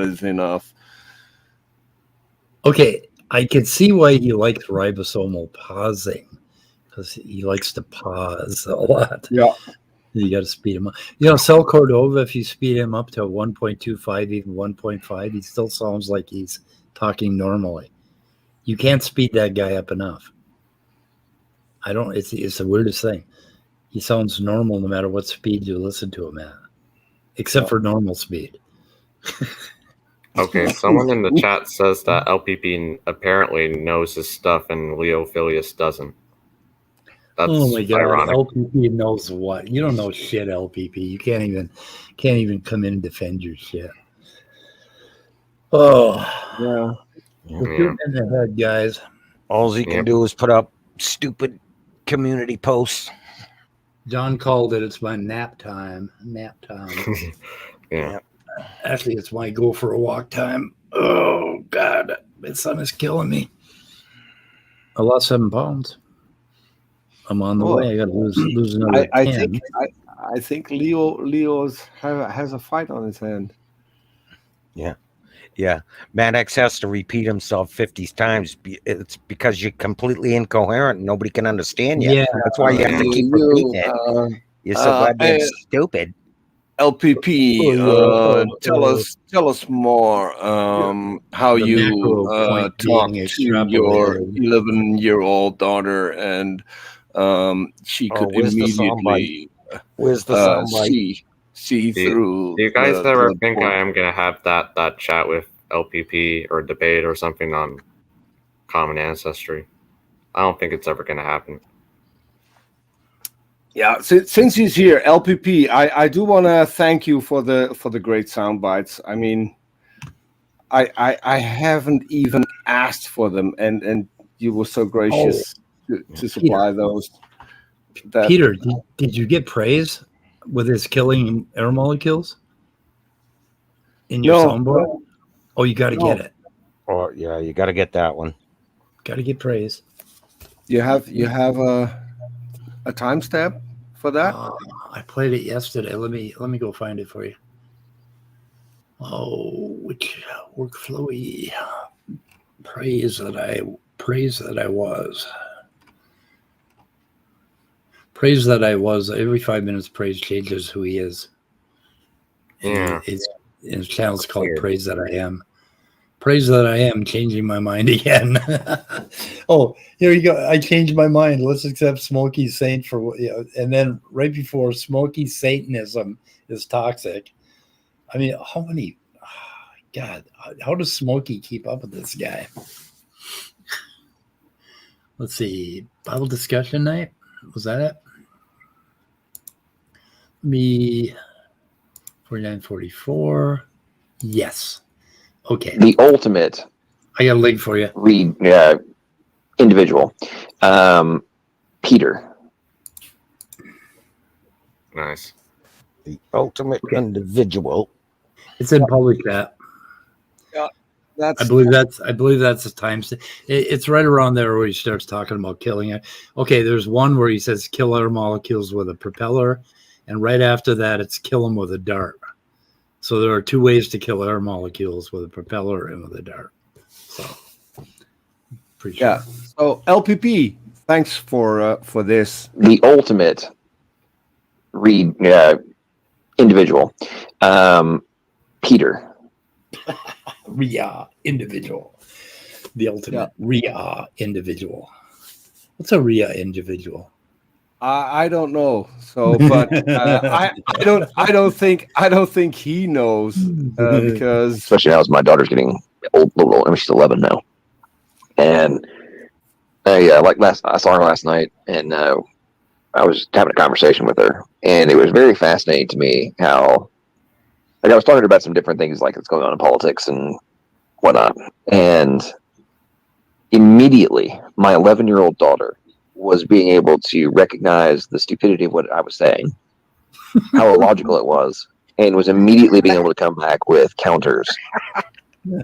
is enough. Okay, I can see why he likes ribosomal pausing, because he likes to pause a lot. Yeah. You got to speed him up. Cell Cordova, if you speed him up to 1.25, even 1.5, he still sounds like he's talking normally. You can't speed that guy up enough. It's the weirdest thing. He sounds normal no matter what speed you listen to him at, except for normal speed. Okay, someone in the chat says that LPP apparently knows his stuff and Leophilius doesn't. That's oh my God! ironic. LPP knows what? You don't know shit, LPP. You can't even come in and defend your shit. Oh yeah. We're shooting in the head, guys. All he can do is put up stupid community posts. John called it. It's my nap time. Nap time. Yeah. Actually, it's my go for a walk time. Oh God, my son is killing me. I lost 7 pounds. I'm on the way. I got to lose another 10. I think Leo has a fight on his hand. Yeah. Maddox has to repeat himself 50 times. It's because you're completely incoherent and nobody can understand you. Yeah. That's why you have to keep repeating it. You're so goddamn stupid. LPP, tell us more how you talk to your 11-year-old daughter, and she could immediately see through. Do you guys ever think I am going to have that chat with LPP or debate or something on common ancestry? I don't think it's ever going to happen. Yeah, since he's here, LPP, I do want to thank you for the great sound bites. I mean, I haven't even asked for them, and you were so gracious to supply those. Peter, did you get praise with his killing air molecules in your soundboard? Oh, you got to get it. Or yeah, you got to get that one. Got to get praise. You have a timestamp for that? I played it yesterday. Let me go find it for you. Oh, which workflowy praise that I was. Praise that I was. Every 5 minutes, praise changes who he is. Yeah. His channel's called Praise That I Am. Praise that I am, changing my mind again. Oh, here you go. I changed my mind. Let's accept Smoky Saint for, and then right before Smoky Satanism is toxic. I mean, how many? God, how does Smokey keep up with this guy? Let's see. Bible discussion night. Was that it? Me 4944. Yes. Okay. The ultimate I got a link for you. Individual. Peter. Nice. The ultimate individual. It's in public chat. Yeah, I believe that's the time. It's right around there where he starts talking about killing it. Okay, there's one where he says kill air molecules with a propeller, and right after that it's kill them with a dart. So there are two ways to kill air molecules, with a propeller and with a dart. So pretty sure. Yeah. So LPP, thanks for this. The ultimate individual. Peter. Ria individual. The ultimate Ria individual. What's a Ria individual? I don't know. So, but I don't think he knows because Especially now as my daughter's getting old, little old. I mean, she's 11 now, and I saw her last night, and I was having a conversation with her, and it was very fascinating to me how, like, I was talking to her about some different things, like, that's going on in politics and whatnot, and immediately my 11-year-old daughter was being able to recognize the stupidity of what I was saying, how illogical it was, and was immediately being able to come back with counters.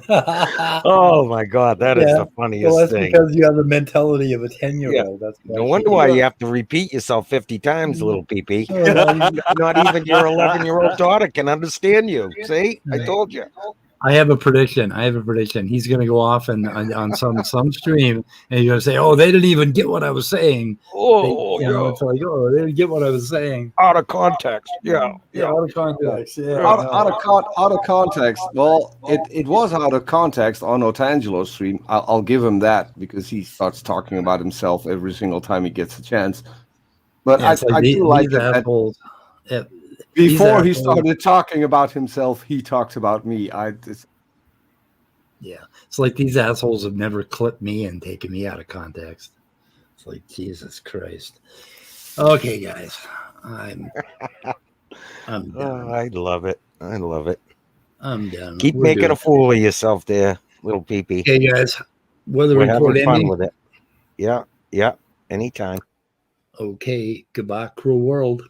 Oh my God, that is the funniest well, that's thing. because you have the mentality of a 10-year-old. That's No wonder why you have to repeat yourself 50 times, little PP. Not even your 11-year-old daughter can understand you. See, I told you. I have a prediction. He's going to go off on some stream, and he's going to say, "Oh, they didn't even get what I was saying." It's like, "Oh, they didn't get what I was saying." Out of context. Out of context. Yeah. out of context. Well, it was out of context on Otangelo's stream. I'll give him that because he starts talking about himself every single time he gets a chance. But I do like that. Before he started talking about himself, he talked about me. It's like these assholes have never clipped me and taken me out of context. It's like, Jesus Christ. Okay, guys, I'm done. I love it. I'm done. Keep making a fool of yourself there, little PP. Okay, guys. Weather We're report having fun ending. with it. Yeah. Anytime. Okay. Goodbye, cruel world.